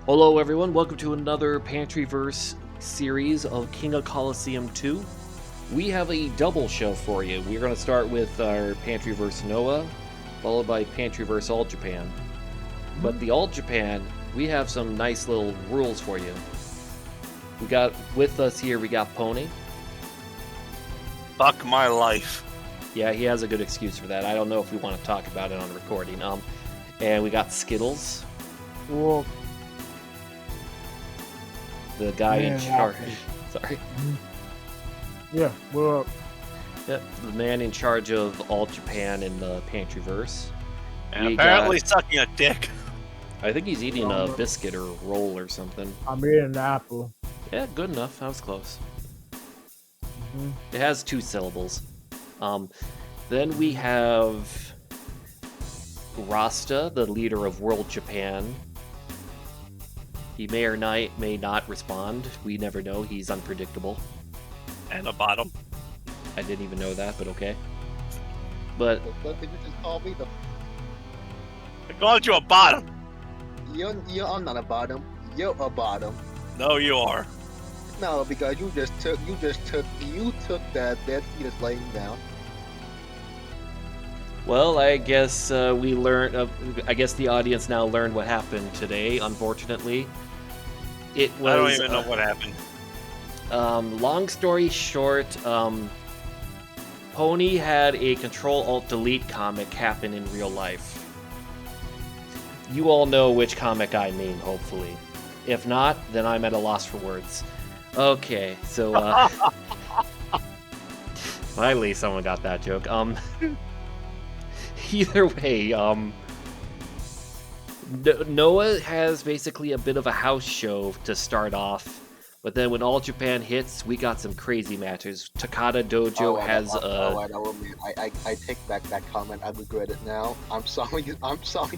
Hello everyone, welcome to another Pantryverse series of King of Colosseum 2. We have a double show for you. We're going to start with our Pantryverse Noah, followed by Pantryverse All Japan. But the All Japan, we have some nice little rules for you. We got with us here, we got Pony. Fuck my life. Yeah, he has a good excuse for that. I don't know if we want to talk about it on recording. And we got Skittles. Well, The guy in charge. Sorry. Yeah, well, Yep, the man in charge of All Japan in the Pantryverse. And We apparently sucking a dick. I think he's eating a biscuit or a roll or something. I'm eating an apple. Yeah, good enough. That was close. Mhm. It has 2 syllables. Then we have Rasta, the leader of World Japan. He may or may not respond. We never know. He's unpredictable. And a bottom. I didn't even know that, but okay. But What did you just call me? I called you a bottom. You're not a bottom. You're a bottom. No, you are. No, because you took that dead fetus laying down. well, I guess we learned. I guess the audience now learned what happened today. Unfortunately, it was. I don't even know what happened. Long story short, Pony had a Control-Alt-Delete comic happen in real life. You all know which comic I mean, hopefully. If not, then I'm at a loss for words. Okay, so finally someone got that joke. Either way, Noah has basically a bit of a house show to start off. But then when All Japan hits, we got some crazy matches. Takada Dojo has I take back that comment. I regret it now. I'm sorry. I'm sorry.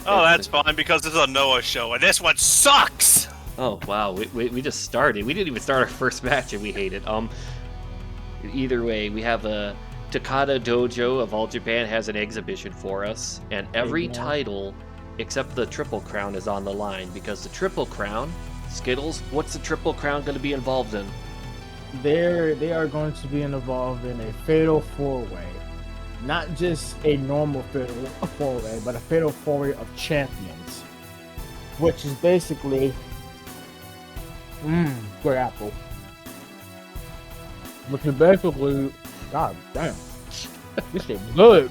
Oh, that's fine because this is a Noah show, and this one sucks. Oh wow, we just started. We didn't even start our first match and we hate it. Either way, we have a Takada Dojo of All Japan has an exhibition for us, and every title except the Triple Crown is on the line because the Triple Crown, Skittles, what's the Triple Crown going to be involved in? They are going to be involved in a fatal 4-way. Not just a normal fatal 4-way, but a fatal 4-way of champions. Which is basically good apple. Which is basically, god damn. This shit good.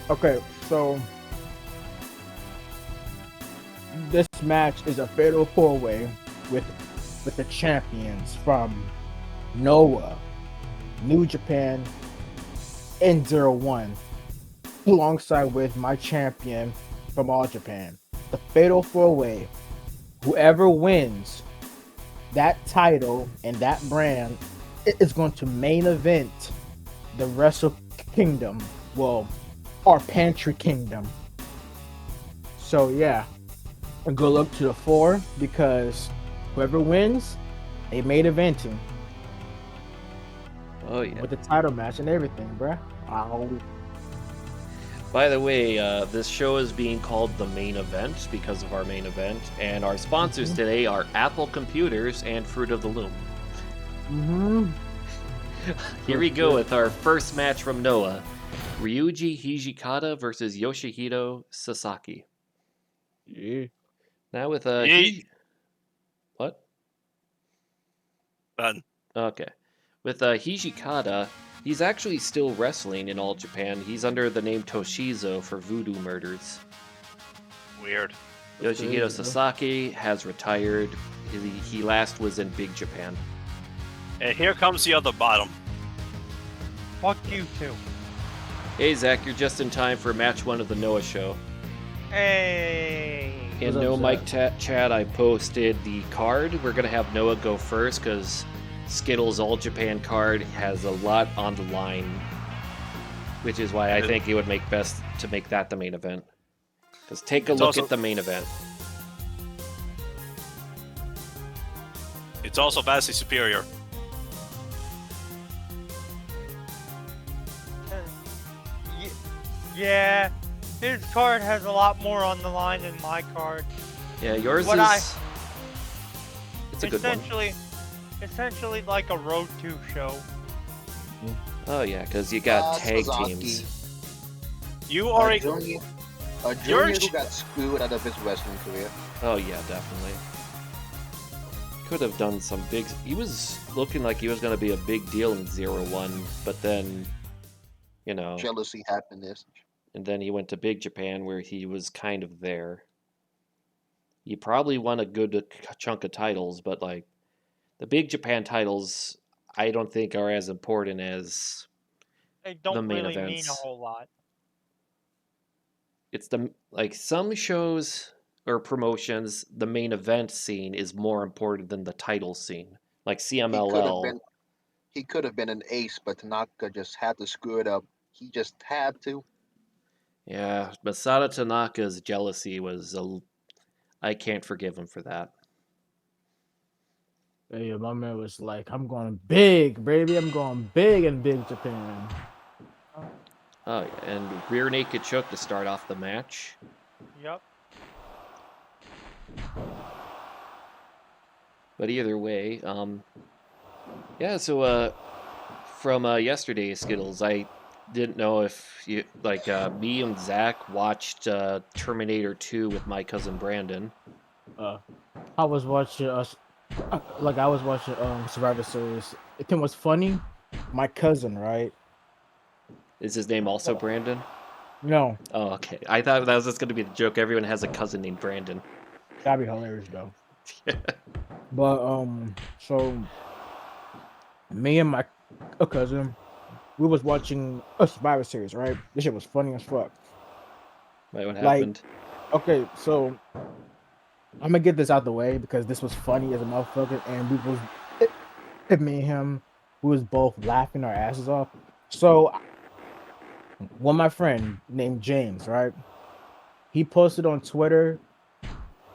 Okay, so this match is a fatal 4-way with the champions from Noah, New Japan, and 01, alongside with my champion from All Japan. The fatal 4-way. Whoever wins that title and that brand is going to main event the Wrestle Kingdom. Well, our Pantry Kingdom. So yeah, and good luck to the 4 because whoever wins, they main eventing. Oh yeah. With the title match and everything, bruh. Ow. By the way, this show is being called the main event because of our main event, and our sponsors today are Apple Computers and Fruit of the Loom. Here we go with our first match from Noah. Ryuji Hijikata versus Yoshihito Sasaki. Yeah. Now with what? Done. Okay. With Hijikata, he's actually still wrestling in All Japan. He's under the name Toshizo for Voodoo Murders. Weird. Yoshihito Sasaki has retired. He last was in Big Japan. And here comes the other bottom. Fuck you too. Hey Zach, you're just in time for match 1 of the Noah show. Hey. In What's up, No Mic Zach? Chat, I posted the card. We're going to have Noah go first because Skittles' All Japan card has a lot on the line, which is why I think it would make best to make that the main event. Because take a look at the main event. It's also vastly superior. Yeah, His card has a lot more on the line than my card. Yeah, yours What is. It's a good one. Essentially like a Road 2 show. Oh yeah, because you got tag Sasaki. teams. You are A a junior You're who got screwed out of his wrestling career. Oh yeah, definitely. Could have done some big. He was looking like he was going to be a big deal in 0-1, but then, you know, Jealousy happiness. and then he went to Big Japan where he was kind of there. He probably won a good chunk of titles, but like the Big Japan titles, I don't think are as important as They the don't main really mean a events. whole lot. It's the like some shows or promotions, the main event scene is more important than the title scene. Like He could have CMLL. been he could have been an ace, but Tanaka just had to screw it up. He just had to. Yeah, Masada Tanaka's jealousy was I can't forgive him for that. Hey, my man was like, I'm going big, baby. I'm going big in Big Japan. Oh yeah, and rear naked choke to start off the match. Yep. But either way, yeah. So from yesterday's Skittles, I didn't know if you like me and Zach watched Terminator 2 with my cousin Brandon. I was watching I was watching Survivor Series. It was funny. My cousin, right? Is his name also Brandon? No, Oh, okay. I thought that was just going to be the joke. Everyone has a cousin named Brandon. that'd be hilarious though. But so me and my cousin, we was watching a Survivor Series, right? This shit was funny as fuck. Wait, what Like- happened? Okay, so I'm gonna get this out the way because this was funny as a motherfucker, and we was me and him, we was both laughing our asses off. So, one of my friend named James, right? He posted on Twitter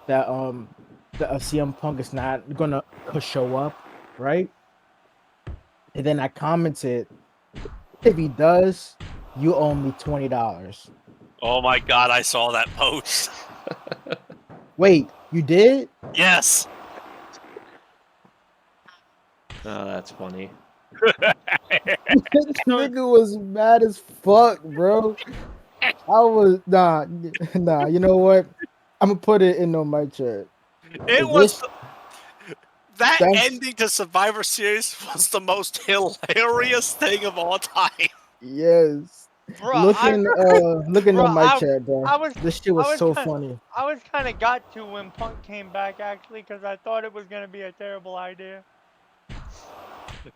that CM Punk is not gonna show up, right? And then I commented, if he does, you owe me $20. Oh my god, I saw that post. Wait, you did? Yes. Oh, that's funny. Nigga was mad as fuck, bro. I was nah. You know what? I'm gonna put it in on my chat. It Is was this- that That's- ending to Survivor Series was the most hilarious thing of all time. Yes. Bro, Looking bro, on my I- chat, bro. I was- This shit was I was so kinda- funny. I was kind of got to when Punk came back, actually, because I thought it was going to be a terrible idea.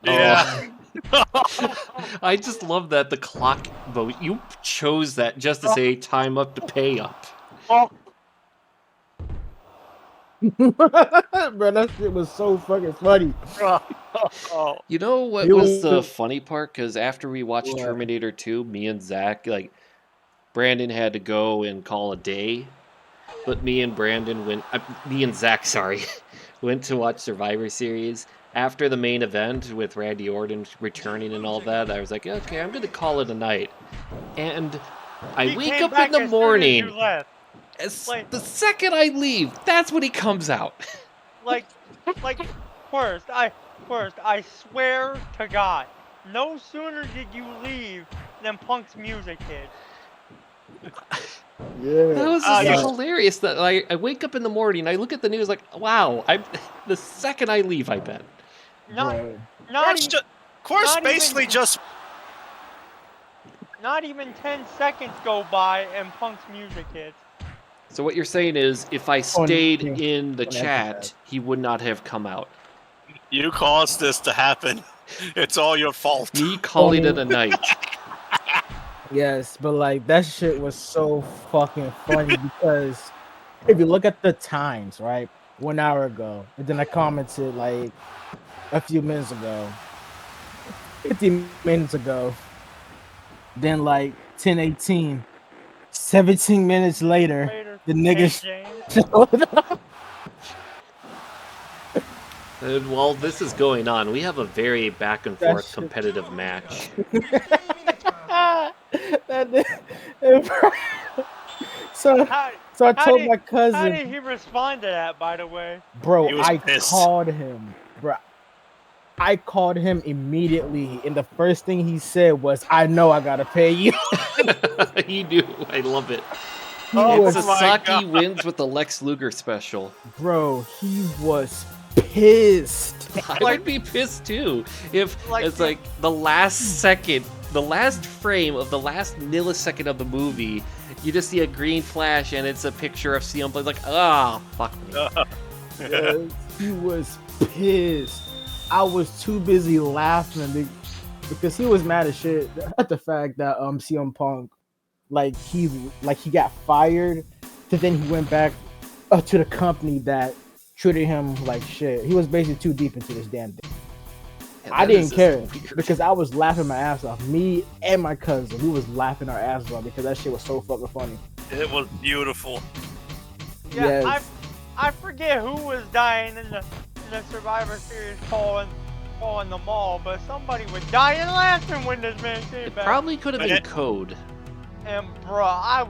Yeah. I just love that the clock vote. You chose that just to say time up to pay up. Bro, that shit was so fucking funny. Oh, You know what You was the were- funny part? Because after we watched What? Terminator 2, me and Zach, like, Brandon had to go and call a day. But me and Zach, sorry, went to watch Survivor Series. After the main event with Randy Orton returning and all that, I was like, okay, I'm going to call it a night. And I He wake came up back in the as soon as morning. you left. Like- The second I leave, that's when he comes out. Like, first, I swear to God, no sooner did you leave than Punk's music hit. Yeah. That was just you- hilarious. That I wake up in the morning, I look at the news like, wow, the second I leave, I bet. Not, Bro. not, Course, e- Course not even- basically just not even 10 seconds go by and Punk's music hits. So what you're saying is, if I On- stayed yeah, in the on chat, episode. he would not have come out. you caused this to happen. It's all your fault. Me calling it a night. Yes, but like that shit was so fucking funny because if you look at the times, right? 1 hour ago, and then I commented like a few minutes ago, 15 minutes ago, then like 10:18, 17 minutes later, Later, the hey, niggas James. showed up. And while this is going on, we have a very back and That forth shit- competitive match. That nigga- So, so I how told did my how cousin, did he respond to that? By the way, bro, He was I pissed. called him, bro. I called him immediately, and the first thing he said was, "I know I gotta pay you." He knew. I love it. He Oh It's was, a my Sasaki God. wins with the Lex Luger special. bro. He was pissed. I would be pissed too if Like, it's like the last second, the last frame of the last millisecond of the movie, you just see a green flash and it's a picture of CM Punk. Like, ah, fuck me. Yes, he was pissed. I was too busy laughing because he was mad as shit at the fact that CM Punk he got fired, to then he went back to the company that treated him like shit. He was basically too deep into this damn thing. Yeah, I that is didn't care weird. because I was laughing my ass off. Me and my cousin, we was laughing our asses off because that shit was so fucking funny. It was beautiful. yeah, Yes. I forget who was dying in the Survivor Series falling the mall, but somebody was dying laughing when this man came It back. probably could have But been it- Code. And bruh,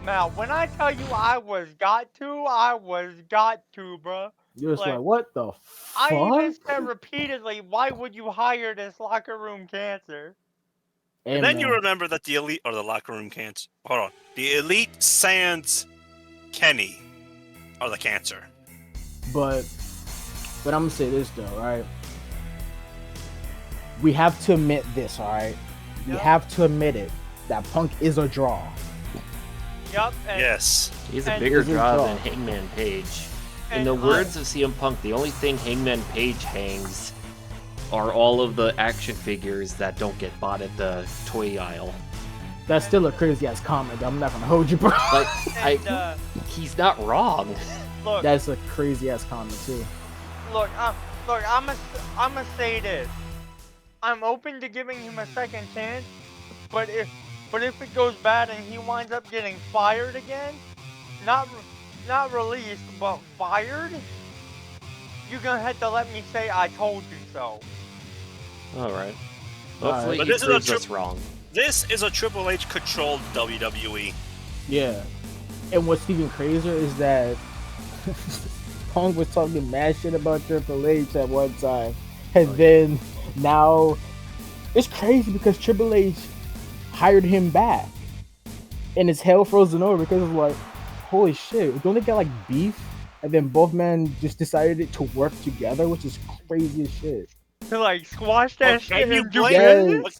now when I tell you I was got to, bruh. You're just Like, like, what the I even fuck? said repeatedly, why would you hire this locker room cancer? Hey, And then you man. remember that the elite or the locker room cancer. Hold on, the elite sans Kenny are the cancer. But I'm gonna say this though, right? We have to admit this, all right? We Yep. have to admit it that Punk is a draw. Yup. And, Yes. He's a And- bigger He's a draw draw. than Hangman Page. In and the I- words of CM Punk, the only thing Hangman Page hangs are all of the action figures that don't get bought at the toy aisle. That's still a crazy ass comment. I'm not gonna hold you, bro. Like, and, he's not wrong. look, That's a crazy ass comment too. look, I'ma say this. I'm open to giving him a second chance, but if it goes bad and he winds up getting fired again, not released, but fired, you're gonna have to let me say I told you so. All right. All right. Hopefully But he this is a proves trip- us wrong. This is a Triple H controlled WWE. Yeah. And what's even crazier is that Punk was talking mad shit about Triple H at one time. And then now it's crazy because Triple H hired him back. And it's hell frozen over because of like, holy shit, don't they get like beef? And then both men just decided to work together, which is crazy as shit. To like squash that But shit can you and do blame? business?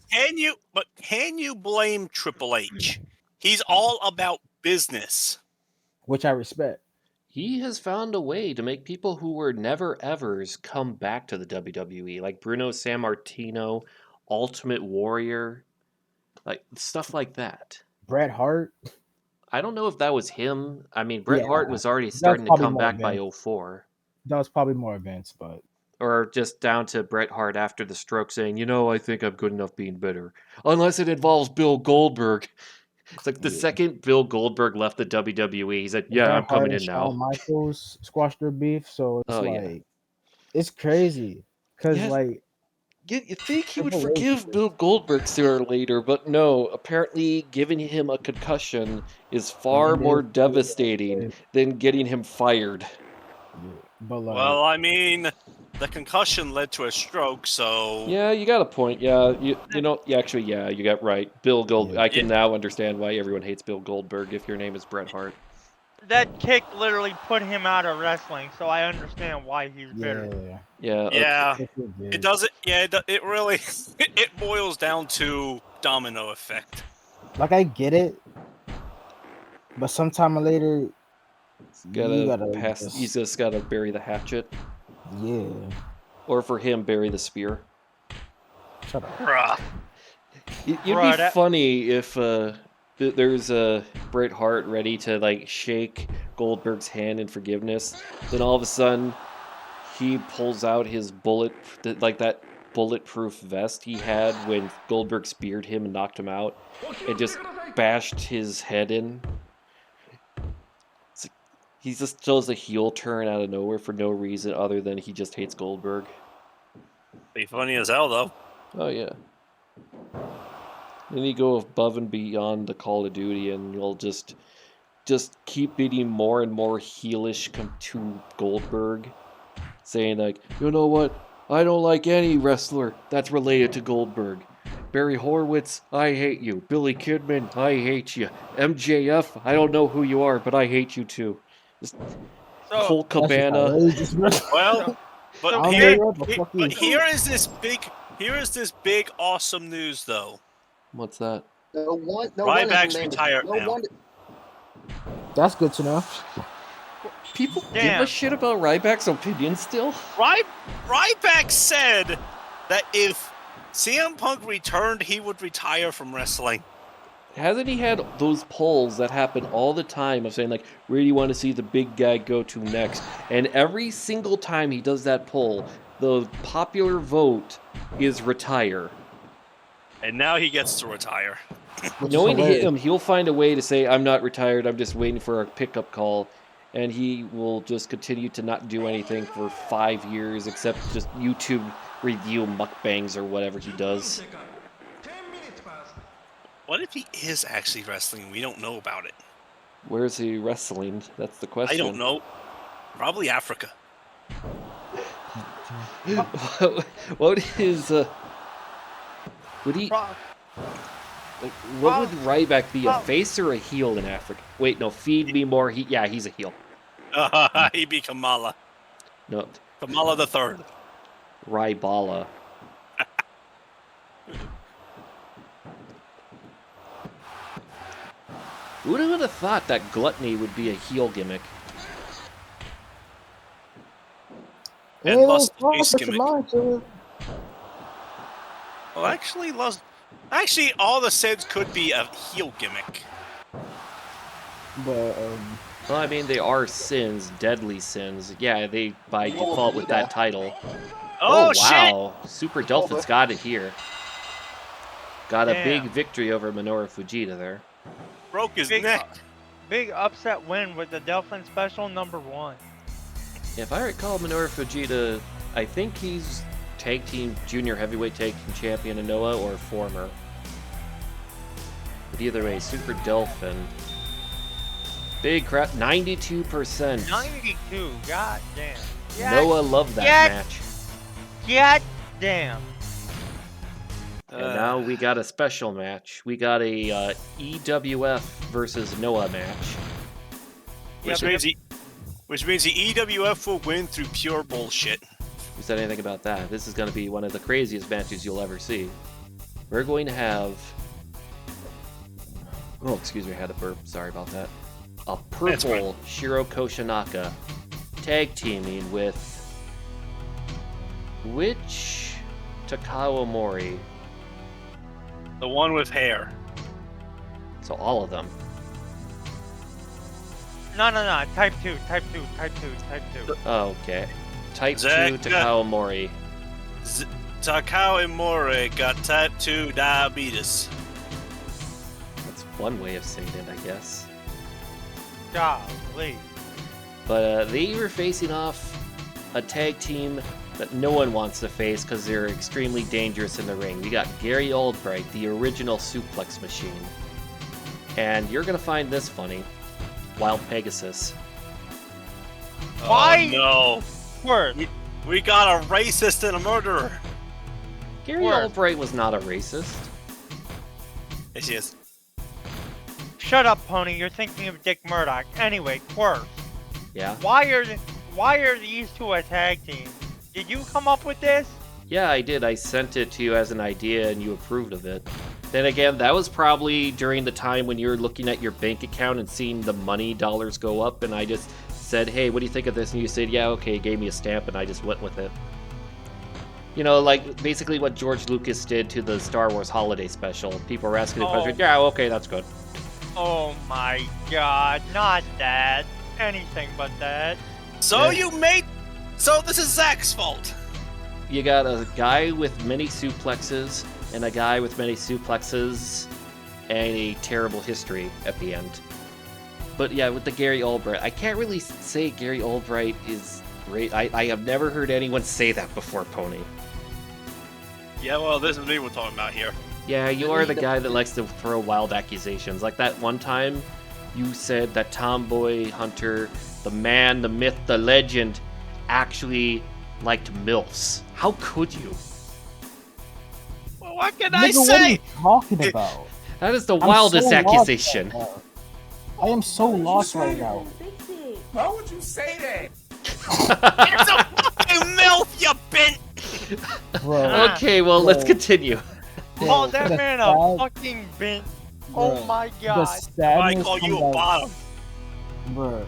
But can you blame Triple H? He's all about business. Which I respect. He has found a way to make people who were never evers come back to the WWE, like Bruno Sammartino, Ultimate Warrior, like stuff like that. Bret Hart. I don't know if that was him. I mean, Bret Yeah, Hart was already that's starting to probably come more back by Vince. 04. That was probably more events, but Or just down to Bret Hart after the stroke saying, I think I'm good enough being bitter. Unless it involves Bill Goldberg. It's like the Yeah. second Bill Goldberg left the WWE, he's like, yeah, Bret I'm coming Hart and in Shawn now. Michaels squashed their beef, so it's Oh, yeah. like it's crazy because Yeah. like You think he would Triple H forgive is- Bill Goldberg sooner or later, but no. Apparently, giving him a concussion is far And more they- devastating than getting him fired. but like Well, I mean, the concussion led to a stroke, so Yeah, you got a point. Yeah, you got right. Bill Goldberg. Yeah. I can now understand why everyone hates Bill Goldberg if your name is Bret Hart. That kick literally put him out of wrestling, so I understand why he's bitter. yeah, Yeah. yeah, it did. it doesn't. Yeah, it really it boils down to domino effect. Like I get it, but sometime or later you gotta Pass. just- He's just got to bury the hatchet, yeah. or for him, bury the spear. Shut up. Bruh. It'd Bruh, be that- funny if there's a Bret Hart ready to like shake Goldberg's hand in forgiveness, then all of a sudden he pulls out his that bulletproof vest he had when Goldberg speared him and knocked him out, and just bashed his head in. It's like, he just does a heel turn out of nowhere for no reason other than he just hates Goldberg. Be funny as hell though. Oh yeah. Then you go above and beyond the Call of Duty, and you'll just just keep being more and more heelish to Goldberg, saying like, you know what? I don't like any wrestler that's related to Goldberg. Barry Horowitz, I hate you. Billy Kidman, I hate you. MJF, I don't know who you are, but I hate you too. Just So, Colt That's just Cabana. outrageous. Well, but So here, what the fuck but is- here is this big awesome news though. What's that? No one. No Ryback's one retired no now. one. That's good to know. People give Damn. a shit about Ryback's opinion still? Ryback said that if CM Punk returned, he would retire from wrestling. Hasn't he had those polls that happen all the time of saying like, where do you want to see the big guy go to next? And every single time he does that poll, the popular vote is retire. And now he gets to retire. Which is Knowing hilarious. him, he'll find a way to say, I'm not retired, I'm just waiting for a pickup call. And he will just continue to not do anything for 5 years except just YouTube review mukbangs or whatever he does. What if he is actually wrestling and we don't know about it? Where's he wrestling? That's the I question. don't know. Probably Africa. What is would he Pro- like, what would Ryback be, a Well- face or a heel in Africa? Wait, no, feed me more. Yeah, he's a heel. He'd be Kamala. No, Kamala the Third. Rybala. Who would have thought that gluttony would be a heel gimmick? And Hey, Lust those face fuckers gimmick. mind, too. Well, actually, all the Sids could be a heel gimmick. But Well, I mean, they are sins, deadly sins. Yeah, they by default with that title. Oh, wow! Super Dolphins got it here. Got a big Damn. victory over Minoru Fujita there. shit! Broke his Big- neck. Big upset win with the Delphin Special #1. If I recall, Minoru Fujita, I think he's tag team junior heavyweight tag team champion in Noah or former. But either way, Super Dolphin. Big crap, 92%. 92, god damn. Noah loved that Yes. match. God damn. And now we got a special match. We got a EWF versus Noah match. Which Yep. means the EWF will win through pure bullshit. Who said anything about that? This is going to be one of the craziest matches you'll ever see. We're going to have... Oh, excuse me, I had a burp. Sorry about that. A That's fine. purple Shiro Koshinaka tag teaming with... Which Takao Mori? The one with hair. So all of them. No. Type 2. Oh, okay. Type 2 Zach, Takao Mori. Takao and Mori got type 2 diabetes. That's one way of saying it, I guess. Golly. But they were facing off a tag team that no one wants to face because they're extremely dangerous in the ring. We got Gary Oldbright, the original suplex machine. And you're going to find this funny. Wild Pegasus. Why? Oh, Word. no. We got a racist and a murderer. Gary Word. Oldbright was not a racist. Yes, he is. Shut up, Pony. You're thinking of Dick Murdoch. Anyway, Quirk. Yeah? Why are these two a tag team? Did you come up with this? Yeah, I did. I sent it to you as an idea and you approved of it. Then again, that was probably during the time when you were looking at your bank account and seeing the money dollars go up, and I just said, hey, what do you think of this? And you said, yeah, okay, gave me a stamp, and I just went with it. You know, like, basically what George Lucas did to the Star Wars Holiday Special. People were asking the question, yeah, okay, that's good. Oh my god, not that. Anything but that. So Yeah. So this is Zach's fault. You got a guy with many suplexes, and a guy with many suplexes, and a terrible history at the end. But yeah, with the Gary Oldbright, I can't really say Gary Oldbright is great. I have never heard anyone say that before, Pony. Yeah, well, this is me we're talking about here. Yeah, you are the guy that likes to throw wild accusations. Like that one time you said that Tomboy Hunter, the man, the myth, the legend, actually liked MILFs. How could you? Well, what can Nigga, I what are you say? talking about? That is the I'm wildest so lost accusation. right now. I am so lost right now. Why would you say that? It's a fucking MILF, you bent! Bro, Okay, well, let's Bro. continue. Call that the man sad- a fucking bint. Oh bro, my The god. I sadness call from you a that, bottom. bro.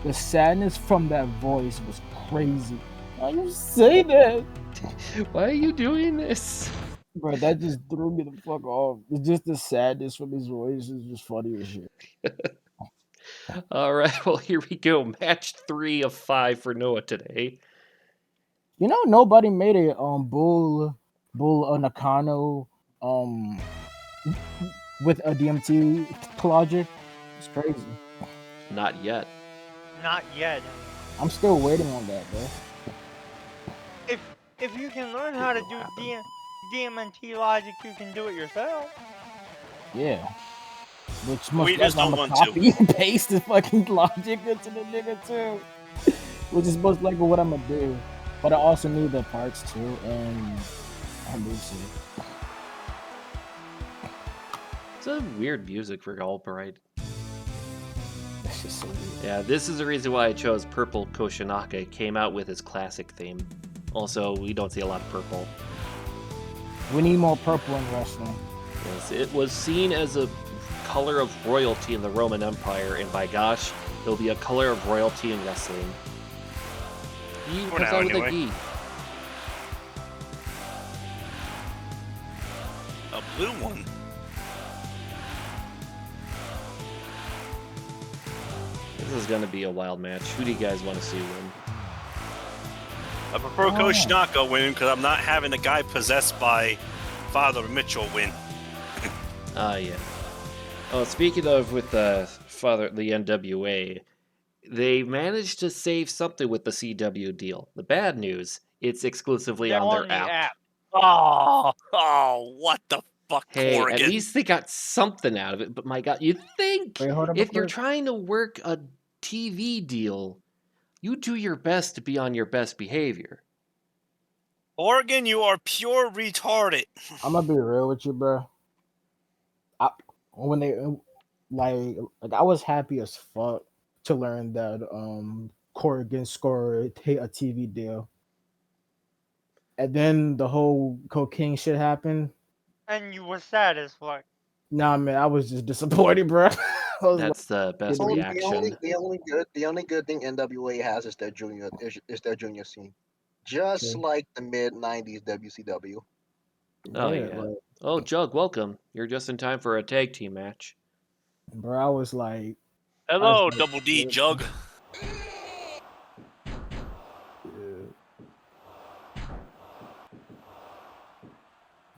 The sadness from that voice was crazy. Why you say that? Why are you doing this? Bro, that just threw me the fuck off. It's just the sadness from his voice is just funny as shit. All right, well, here we go. Match 3 of 5 for Noah today. You know, nobody made a bull Nakano with a DMT logic. It's crazy. Not yet. Not yet. I'm still waiting on that, bro. If you can learn how to do DMNT logic, you can do it yourself. Yeah. Which most We just likely I'm don't gonna want to. copy and paste the fucking logic into the nigga too. Which is most likely what I'm gonna do. But I also need the parts too, and I need to. It's a weird music for Albright. That's just so weird. Yeah, this is the reason why I chose Purple Koshinaka. It came out with his classic theme. Also, we don't see a lot of purple. We need more purple in wrestling. Yes, it was seen as a color of royalty in the Roman Empire, and by gosh, it'll be a color of royalty in wrestling. He For comes now, out with a anyway. gi. A blue one. This is gonna be a wild match. Who do you guys want to see win? I prefer Koshinaka win because I'm not having the guy possessed by Father Mitchell win. Yeah. Oh, speaking of with the NWA, they managed to save something with the CW deal. The bad news, it's exclusively They're on their the app. Oh, what the fuck, Hey, Corrigan? at least they got something out of it. But my God, you'd think Wait, hold up if real you're quick. trying to work a TV deal, you do your best to be on your best behavior. Corrigan, you are pure retarded. I'm gonna be real with you, bro. When they like I was happy as fuck to learn that Corrigan scored a TV deal, and then the whole cocaine shit happened. And you were sad as fuck. Nah, man, I was just disappointed, bro. I was That's the best Only- reaction. The only good thing NWA has is their junior scene, just True. like the mid '90s WCW. Oh, yeah. like, Oh, Jug, welcome. You're just in time for a tag team match. bro, I was like, Hello, like, Double D Jug.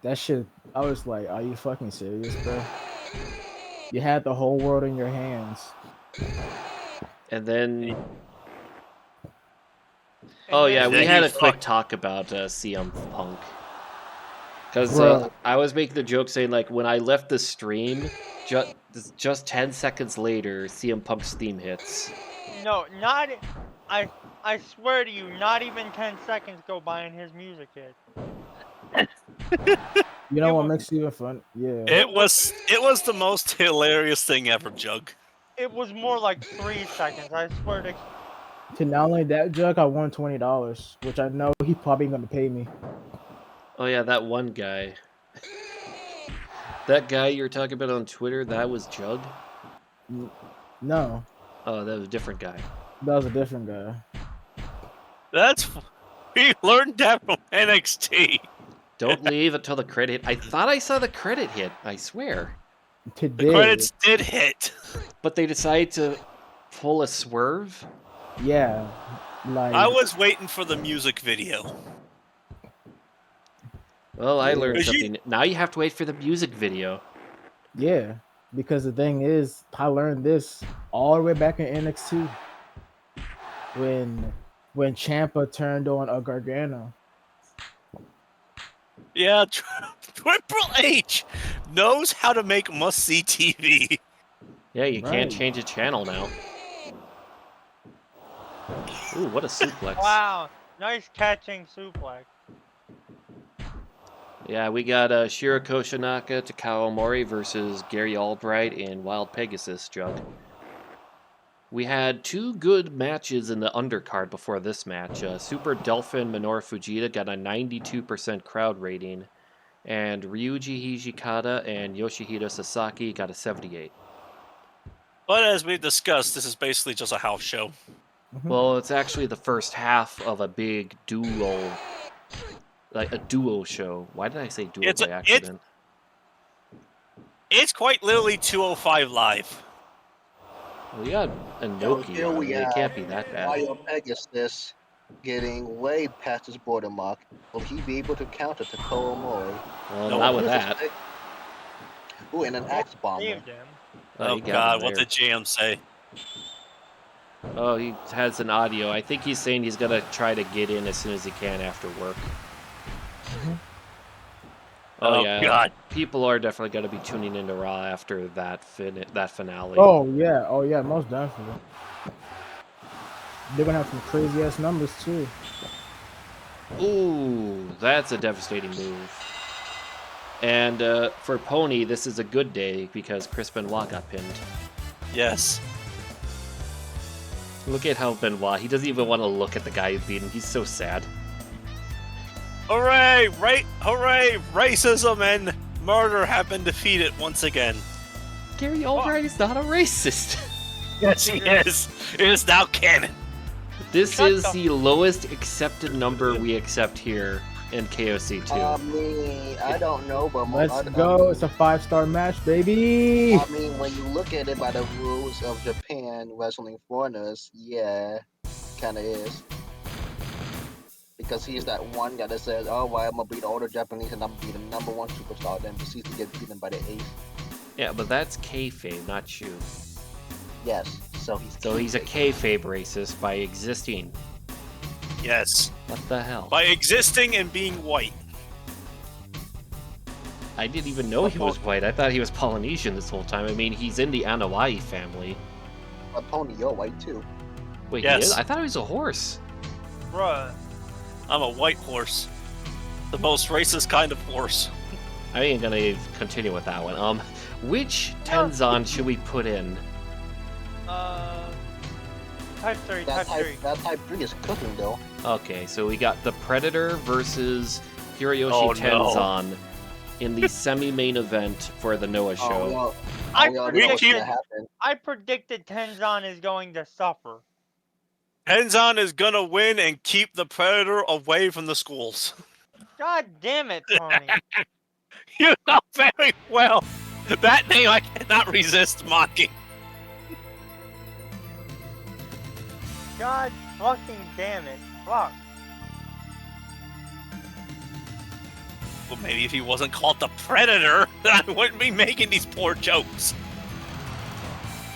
that shit. I was like, are you fucking serious, bro? You had the whole world in your hands. And then... Oh, yeah, we then had you a quick fucked. talk about CM Punk. Because Bro. I was making the joke saying, like, when I left the stream, just 10 seconds later, CM Punk's theme hits. No, not. I swear to you, not even 10 seconds go by and his music hit. You know It what was- makes it even fun? Yeah. It was the most hilarious thing ever, Jug. It was more like 3 seconds. I swear to. To not only that, Jug, I won $20, which I know he probably gonna pay me. Oh, yeah, that one guy. That guy you were talking about on Twitter, that was Jug? No, Oh, that was a different guy. that was a different guy. We learned that from NXT. Don't leave until the credit hit. I thought I saw the credit hit, I swear. Today, The credits did hit. But they decided to pull a swerve? yeah, like I was waiting for the music video. Well, I learned Is you- something. Now you have to wait for the music video. yeah, because the thing is, I learned this all the way back in NXT when Ciampa turned on a Gargano. Yeah, Triple H knows how to make must-see TV. Yeah, you can't Right. change a channel now. Ooh, what a suplex. Wow, nice catching suplex. Yeah, we got Shiro Koshinaka, Takao Omori versus Gary Albright and Wild Pegasus Jug. We had two good matches in the undercard before this match. Super Delphin Minoru Fujita got a 92% crowd rating, and Ryuji Hijikata and Yoshihiro Sasaki got a 78. But as we discussed, this is basically just a house show. Well, it's actually the first half of a big duo, like a duo show. Why did I say duo by accident? It's quite literally 205 live. Well, you got So Inoki here on we it. It have can't be that bad. Wild Pegasus getting way past his border mark. Will he be able to counter to Omori? Well, No. not with Here's a that. stick. Ooh, and an axe bomber. Saved him. Oh, Oh he got God, him what there. did GM say? Oh, he has an audio. I think he's saying he's gonna try to get in as soon as he can after work. Oh, yeah, God. people are definitely gonna be tuning into Raw after that finale. Oh yeah, most definitely. They're gonna have some crazy ass numbers too. Ooh, that's a devastating move. And for Pony, this is a good day because Chris Benoit got pinned. Yes. Look at how Benoit, he doesn't even want to look at the guy who beat him. He's so sad. Hooray! Hooray! Racism and murder have been defeated once again. Gary Albright is not a racist. Yes, he is. It is now canon. This is the lowest accepted number we accept here in KOC2. I mean, I don't know, but Let's go. It's a 5-star match, baby. I mean, when you look at it by the rules of Japan wrestling foreigners, yeah, kind of is. Because he's that one guy that says, "Oh, well, I'm gonna beat all the Japanese and I'm gonna be the #1 superstar." Then proceeds to get beaten by the ace. Yeah, but that's kayfabe, not you. Yes, so he's a kayfabe racist by existing. Yes. What the hell? By existing and being white. I didn't even know he was white. I thought he was Polynesian this whole time. I mean, he's in the Anawai family. a Pony. You're white too. Wait, Yes. he is? I thought he was a horse. Bruh. I'm a white horse. The most racist kind of horse. I ain't gonna continue with that one. Which Tenzan should we put in? Type 3, That type 3. type 3 is cooking though. Okay, so we got the Predator versus Hiroyoshi Oh, no. Tenzan in the semi-main event for the Noah show. I we already know what's predicted, gonna happen. I predicted Tenzan is going to suffer. Tenzan is gonna win and keep the Predator away from the schools. God damn it, Pony. You know very well. That name I cannot resist mocking. God fucking damn it. Fuck. Well, maybe if he wasn't called the Predator, then I wouldn't be making these poor jokes.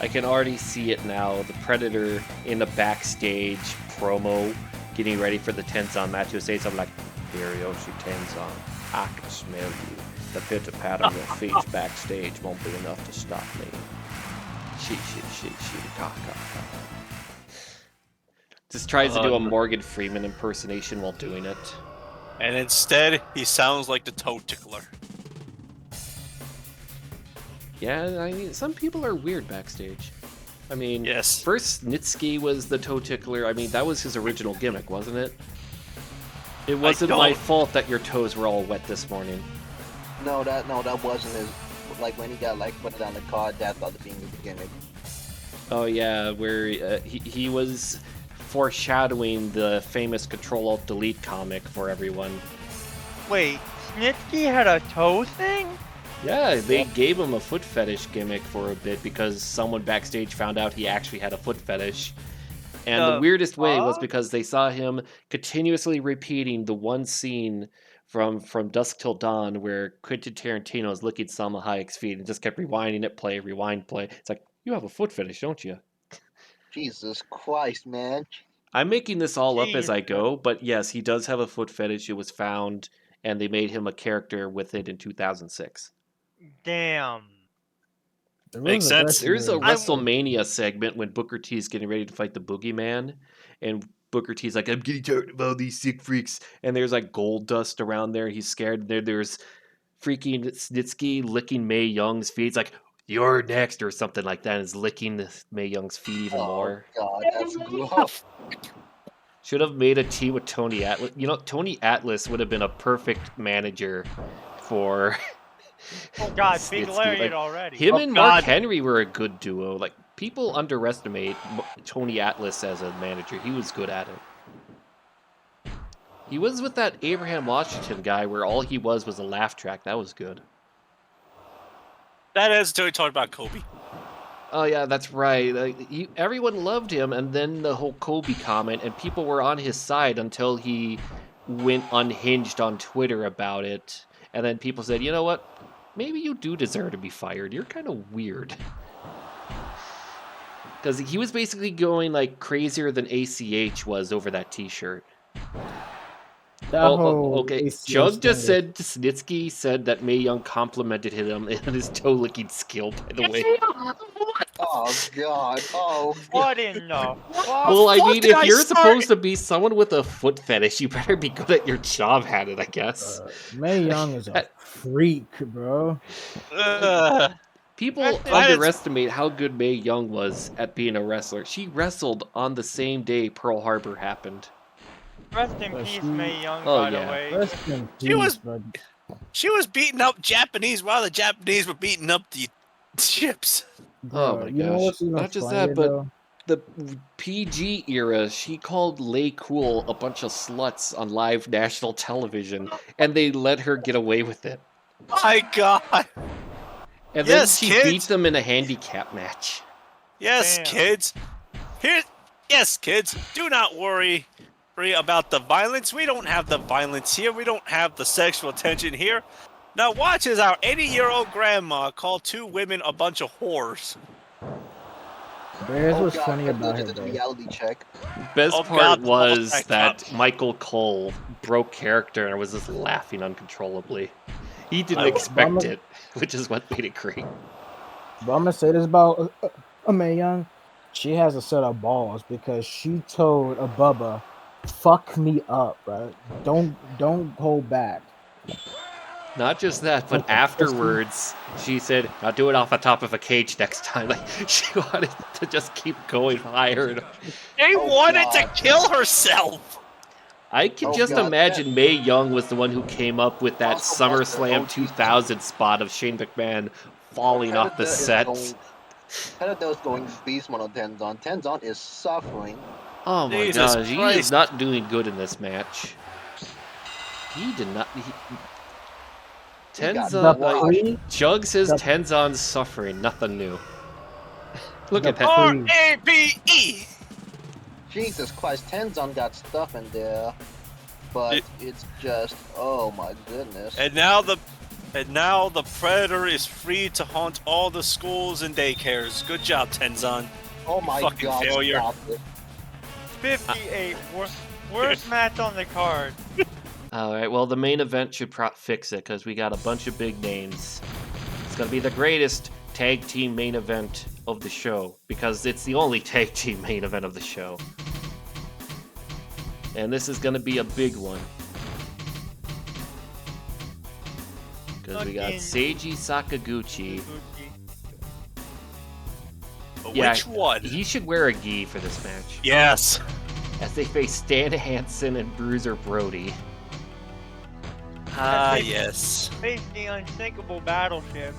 I can already see it now. The Predator in the backstage promo, getting ready for the Tenzan match. He'll say something like, Hiroyoshi Tenzan, I can smell you. The pitter pat on your feet backstage won't be enough to stop me. She, ka, ka, ka. Just tries to do a Morgan Freeman impersonation while doing it. And instead, he sounds like the toe tickler. Yeah, I mean, some people are weird backstage. I mean, Yes. first Nitsuki was the toe tickler. I mean, that was his original gimmick, wasn't it? It wasn't my fault that your toes were all wet this morning. No, that wasn't his. Like when he got put it on the card, that thought to being the gimmick. Oh yeah, where he was foreshadowing the famous Control-Alt-Delete comic for everyone. Wait, Snitsky had a toe thing? Yeah, they gave him a foot fetish gimmick for a bit because someone backstage found out he actually had a foot fetish. And the weirdest way was because they saw him continuously repeating the one scene from Dusk Till Dawn where Quentin Tarantino is looking at Salma Hayek's feet and just kept rewinding it, play, rewind, play. It's like, you have a foot fetish, don't you? Jesus Christ, man. I'm making this all up as I go, but yes, he does have a foot fetish. It was found, and they made him a character with it in 2006. Damn. The Makes rules sense. There's a aggressive. WrestleMania segment when Booker T is getting ready to fight the Boogeyman, and Booker T's like, "I'm getting tired of all these sick freaks," and there's like gold dust around there. He's scared. There's freaking Snitsky licking Mae Young's feet. It's like, "You're next," or something like that. And is licking Mae Young's feet even Oh more. god, that's gross. Should have made a team with Tony Atlas. You know, Tony Atlas would have been a perfect manager for. Oh God, big Snitsky. lariat Like, already. him Oh, and Mark God. Henry were a good duo. Like, people underestimate Tony Atlas as a manager. He was good at it. He was with that Abraham Washington guy where all he was a laugh track. That was good. That is until we talked about Kobe. Oh yeah, that's right. Everyone loved him, and then the whole Kobe comment, and people were on his side until he went unhinged on Twitter about it. And then people said, "You know what? Maybe you do deserve to be fired. You're kind of weird." Because he was basically going like crazier than ACH was over that T-shirt. That Oh, whole okay. ACH Jug just thing said Snitsky said that Mae Young complimented him on his toe licking skill. By the way, Oh god. Oh What in the fuck? well, I fuck mean, did if I you're start? supposed to be someone with a foot fetish, you better be good at your job at it, I guess. Mae Young is a freak, bro. People That's it. underestimate how good Mae Young was at being a wrestler. She wrestled on the same day Pearl Harbor happened. Rest in But peace, she- Mae Young, Oh, by yeah. the way. Rest in She peace, was- bro. She was beating up Japanese while the Japanese were beating up the ships. Oh Bro, my you know gosh. what's even Not just funnier, that, but though? the PG era, she called Lay Cool a bunch of sluts on live national television, and they let her get away with it. My God. And Yes, then she kids. beat them in a handicap match. Yes, Damn. kids. Yes, kids. Do not worry about the violence. We don't have the violence here. We don't have the sexual tension here. Now watch as our 80-year-old grandma called two women a bunch of whores. But here's oh what's god, funny let's about do her, the though. reality check. Best Oh, part God, the ball was sack that drop. Michael Cole broke character and was just laughing uncontrollably. He didn't I- expect Bummer. it, which is what made it great. But I'm gonna say this about Mae Young. She has a set of balls because she told Bubba, "Fuck me up, bro. Don't hold back." Not just that, but Okay, afterwards, she said, "I'll do it off the top of a cage next time." Like, she wanted to just keep going higher. And She Oh, wanted God. to kill herself. I can Oh, just God, imagine Mae Young was the one who came up with that Also, Buster, SummerSlam oh, 2000 spot of Shane McMahon falling off the Canada is set. Canada is going beast mode on Tenzon. Tenzon is suffering. Oh my Jesus gosh, he is Christ. not doing good in this match. He did not. He got Tenzon, washed. like, Jug says the- Tenzon's suffering, nothing new. Look the at that. R-A-B-E. Jesus Christ, Tenzon got stuff in there. But it's just, oh my goodness. And now the Predator is free to haunt all the schools and daycares. Good job, Tenzon. Oh my fucking god, failure. stop it. 58. Worst match on the card. All right, well, the main event should fix it because we got a bunch of big names. It's going to be the greatest tag team main event of the show because it's the only tag team main event of the show. And this is going to be a big one. Because we got Fucking- Seiji Sakaguchi. Which one? He should wear a gi for this match. Yes. As they face Stan Hansen and Bruiser Brody. Ah, That's it. yes. Face the unsinkable battleship.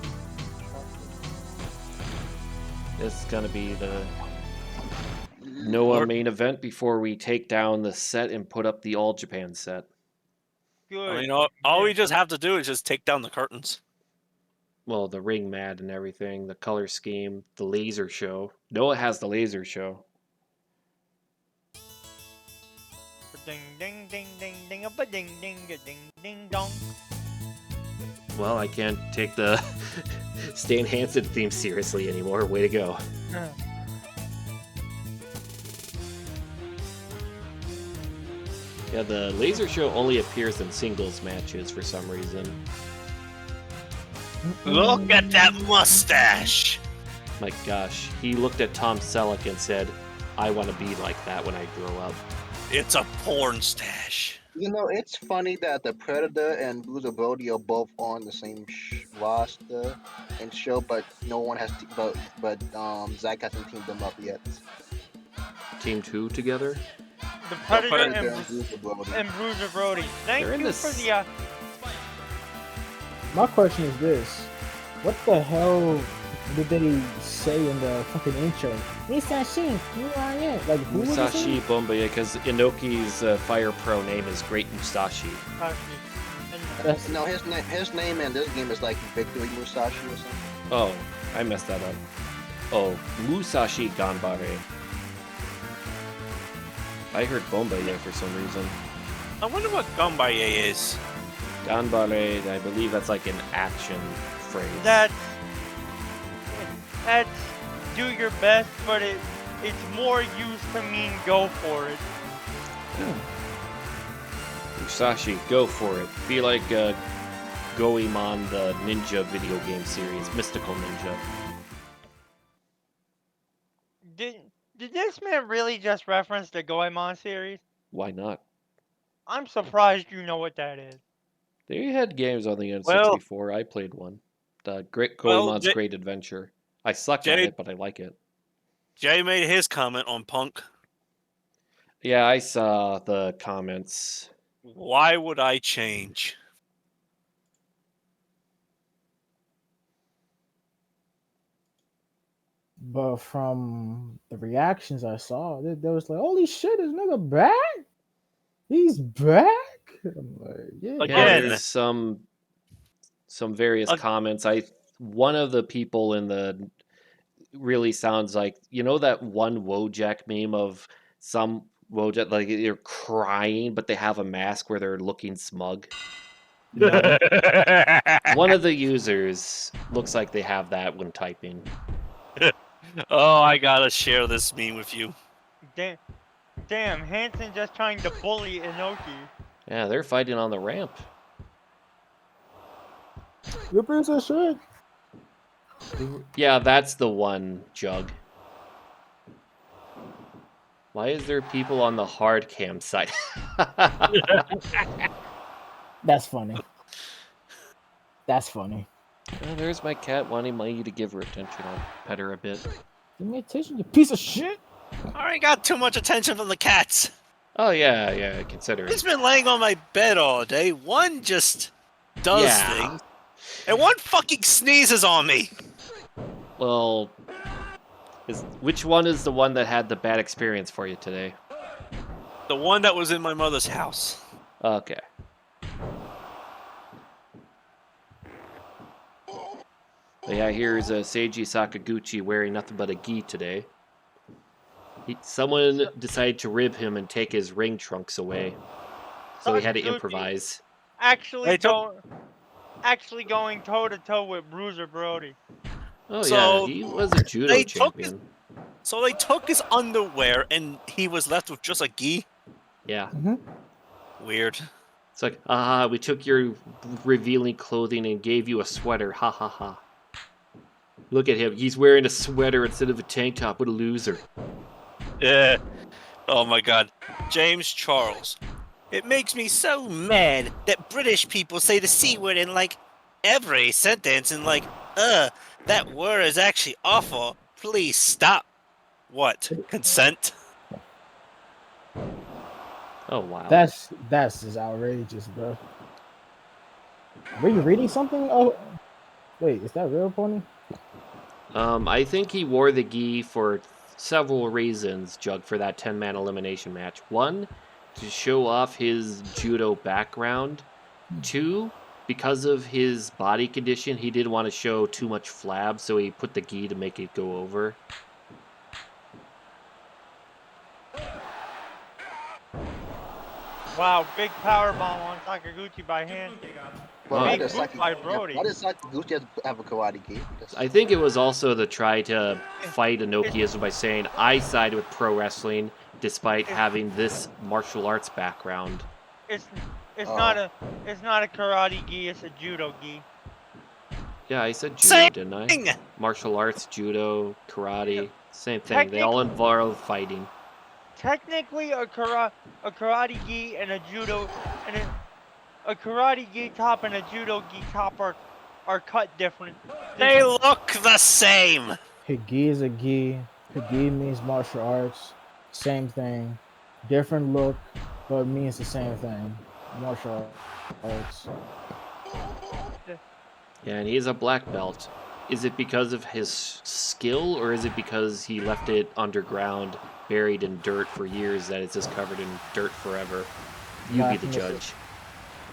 This is going to be the Noah main event before we take down the set and put up the All Japan set. Good. I mean, all we just have to do is just take down the curtains. Well, the ring mat and everything, the color scheme, the laser show. Noah has the laser show. Ding ding ding ding ding a ding ding a ding ding dong. Well, I can't take the Stan Hansen theme seriously anymore. Way to go. Yeah, the laser show only appears in singles matches for some reason. Look at that mustache. My gosh, he looked at Tom Selleck and said, "I want to be like that when I grow up." It's a porn stash. You know, it's funny that the Predator and Bruiser Brody are both on the same roster and show, but no one has. Zach hasn't teamed them up yet. Team 2 together. The Predator Predator and, and Bruiser Brody. and Bruiser Brody. Thank They're in you this- for the. My question is this: what the hell did they say in the fucking intro? Musashi, who are you? Like who was Musashi it? Bombay, because Inoki's Fire Pro name is Great Musashi. That's, No, his name in this game is like Victory Musashi or something. Oh, I messed that up. Oh, Musashi Ganbare. I heard Bombay for some reason. I wonder what Gumbaye is. Ganbare, I believe that's like an action phrase. That's do your best, but it's more used to mean go for it. Musashi, go for it. Be like Goemon, the ninja video game series, Mystical Ninja. Did this man really just reference the Goemon series? Why not? I'm surprised you know what that is. They had games on the Well- N64. I played one. The Great Well, Goemon's J- Great Adventure. I suck at Jay- it, but I like it. Jay made his comment on Punk. Yeah, I saw the comments. Why would I change? but from the reactions I saw, they was like, "Holy shit, is nigga back? He's back!" I'm like, yeah. Yeah, Again. there's some various comments. One of the people in the really sounds like, you know, that one Wojak meme of some Wojak, like they're crying but they have a mask where they're looking smug. No. One of the users looks like they have that when typing. Oh, I gotta share this meme with you. Damn, Hanson just trying to bully Inoki. Yeah, they're fighting on the ramp. You piece of shit. Yeah, that's the one, Jug. Why is there people on the hard cam side? That's funny. That's funny. Oh, there's my cat wanting me to give her attention. I'll pet her a bit. Give me attention, you piece of shit. I already got too much attention from the cats. Oh, yeah, consider He's it. been laying on my bed all day. One just does Yeah. things, and one fucking sneezes on me. Well, which one is the one that had the bad experience for you today? The one that was in my mother's house. Okay. But yeah, here's Seiji Sakaguchi wearing nothing but a gi today. Someone decided to rib him and take his ring trunks away. So he had to Sakaguchi improvise. Actually, Hey, actually going toe to toe with Bruiser Brody. Oh So, yeah, he was a judo they took champion. So they took his underwear, and he was left with just a gi. Yeah. Weird. It's like, we took your revealing clothing and gave you a sweater. Ha ha ha. Look at him. He's wearing a sweater instead of a tank top. What a loser. Yeah. Oh my god. James Charles. It makes me so mad that British people say the C word in like every sentence and like, that word is actually awful. Please stop. What? Consent? Oh wow. That's just outrageous, bro. Were you reading something? Oh, wait, is that real, Pony? I think he wore the gi for several reasons, Jug, for that 10-man elimination match. One, to show off his judo background. Two, because of his body condition, he didn't want to show too much flab, so he put the gi to make it go over. Wow, big power bomb on Sakaguchi by hand. Well, Big Oh. boot by Brody. Why does Sakaguchi have a karate gi? I think it was also to try to fight Inokiism by saying, I side with pro wrestling despite having this martial arts background. It's Oh. not a karate gi. It's a judo gi. Yeah, I said judo, Same didn't I? thing. Martial arts, judo, karate, same thing. They all involve fighting. Technically, a karate gi and a judo and a karate gi top and a judo gi top are cut different. They look the same. Higi is a gi. Higi means martial arts. Same thing. Different look, but means the same thing. Martial arts. Yeah, and he's a black belt. Is it because of his skill, or is it because he left it underground, buried in dirt for years, that it's just covered in dirt forever? You be the judge.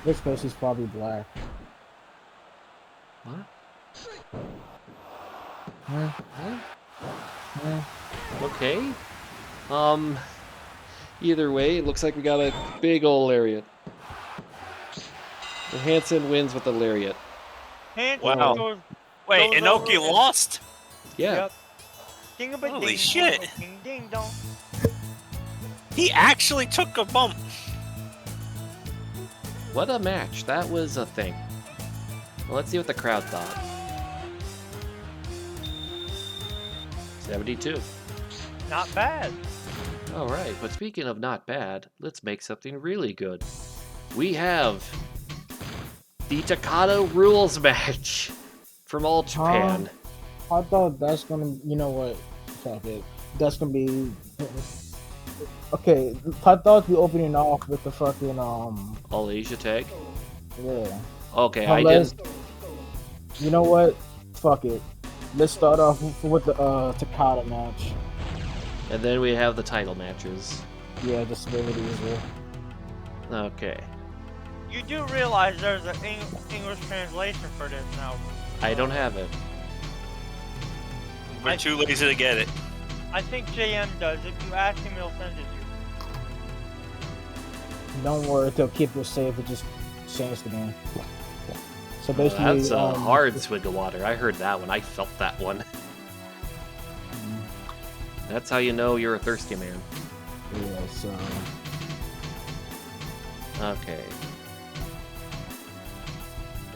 This because he's probably black. What? Okay. Either way, it looks like we got a big ol' lariat. And Hansen wins with the lariat. Wow. Wait, Inoki lost? Yeah. Yep. Holy shit. Ding, ding, dong. He actually took a bump. What a match. That was a thing. Well, let's see what the crowd thought. 72. Not bad. All right, but speaking of not bad, let's make something really good. We have the Takata Rules match from All Japan. I thought that's gonna, you know what? Fuck it. That's gonna be. Okay, I thought we opening off with the fucking All Asia tag. Yeah. Okay, I didn't. You know what? Fuck it. Let's start off with the Takata match. And then we have the title matches. Yeah, just to make it easier. Okay. You do realize there's an English translation for this now. I don't have it. We're too lazy to get it. I think JM does. If you ask him, he'll send it to you. Don't worry, they'll keep it safe and just change the game. So basically, That's a hard swig of water. I heard that one. I felt that one. That's how you know you're a thirsty man. Yeah, so. Okay.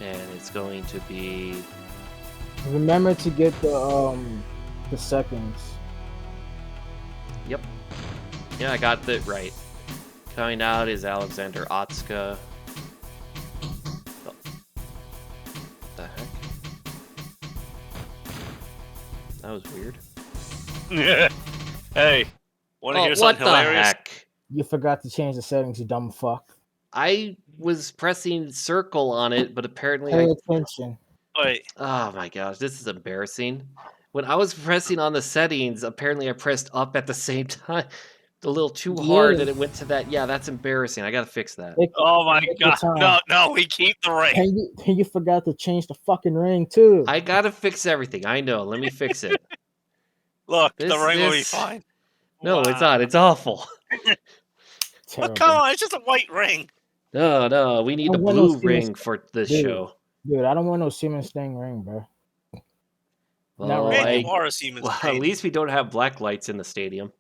And it's going to be. Remember to get the seconds. Yep. Yeah, I got that right. Coming out is Alexander Otska. Oh. What the heck? That was weird. Hey, want to hear what something the hilarious? heck? You forgot to change the settings, you dumb fuck. I was pressing circle on it, but apparently Pay attention. Wait, Oh my gosh, this is embarrassing. When I was pressing on the settings, apparently I pressed up at the same time. A little too hard, and it went to that. Yeah, that's embarrassing. I gotta fix that. oh my god. time. No, we keep the ring. And you forgot to change the fucking ring too. I gotta fix everything. I know. Let me fix it. Look, This- the ring will be this- fine. No, it's Wow. not. It's awful. But come on, it's just a white ring. No, we need I a want no blue Siemens- ring for this Dude. show. Dude, I don't want no Siemens Sting ring, bro. Well, right Man, now. you are a Siemens well, at pain. least we don't have black lights in the stadium.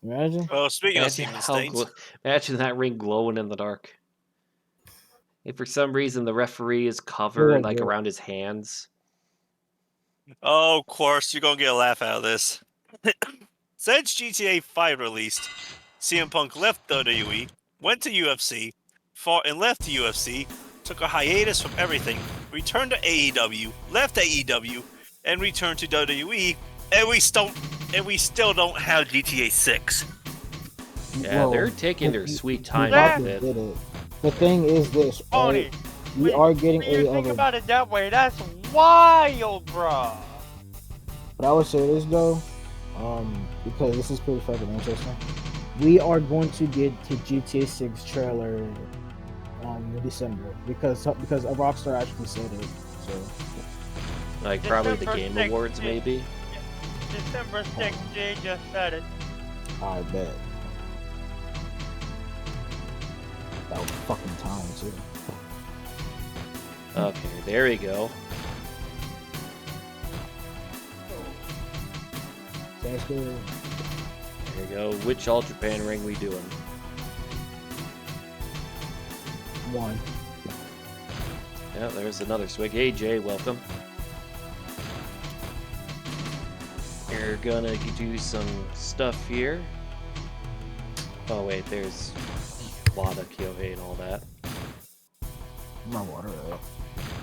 Imagine. Well, speaking of Imagine, Siemens how stains, imagine that ring glowing in the dark. If for some reason the referee is covered like Yeah. around his hands. oh, of course, you're gonna get a laugh out of this. Since GTA 5 released, CM Punk left WWE, went to UFC, fought and left the UFC, took a hiatus from everything, returned to AEW, left AEW, and returned to WWE, and we still don't have GTA 6. Yeah, Whoa. they're taking their sweet time Yeah. with it. Did it. The thing is this, Tony, right? We are getting when you think other. about it that way, that's wild, bruh. But I would say this though, because this is pretty fucking interesting. We are going to get to GTA 6 trailer in December because a Rockstar actually said it. So Like probably the December Game 6th, Awards, yeah. maybe. December 6th, Jay just said it. I bet. That was fucking time too. Okay, there we go. Sounds good. There you go. Which All Japan ring we doing? One. Yeah, there's another swig. Hey, Jay, welcome. You're gonna do some stuff here. Oh, wait, there's Wada, Kyohei, and all that. My water.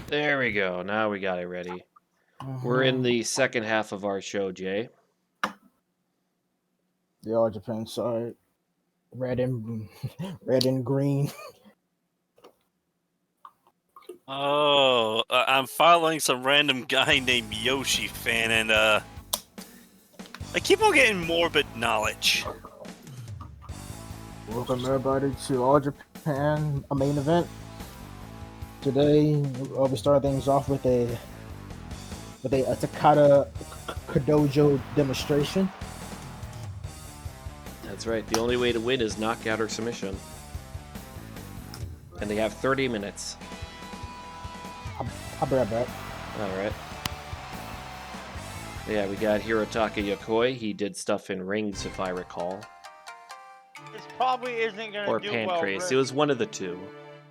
There we go. Now we got it ready. We're in the second half of our show, Jay. The All Japan side. Red and green. Oh, I'm following some random guy named Yoshi fan, and I keep on getting morbid knowledge. Welcome everybody to All Japan, a main event. Today we start things off with a Takada Kadojo demonstration. That's right. The only way to win is knockout or submission. And they have 30 minutes. I'll be right back. All right. Yeah, we got Hirotaka Yokoi. He did stuff in rings, if I recall. This probably isn't gonna Or do Pancrase. well. It was one of the two.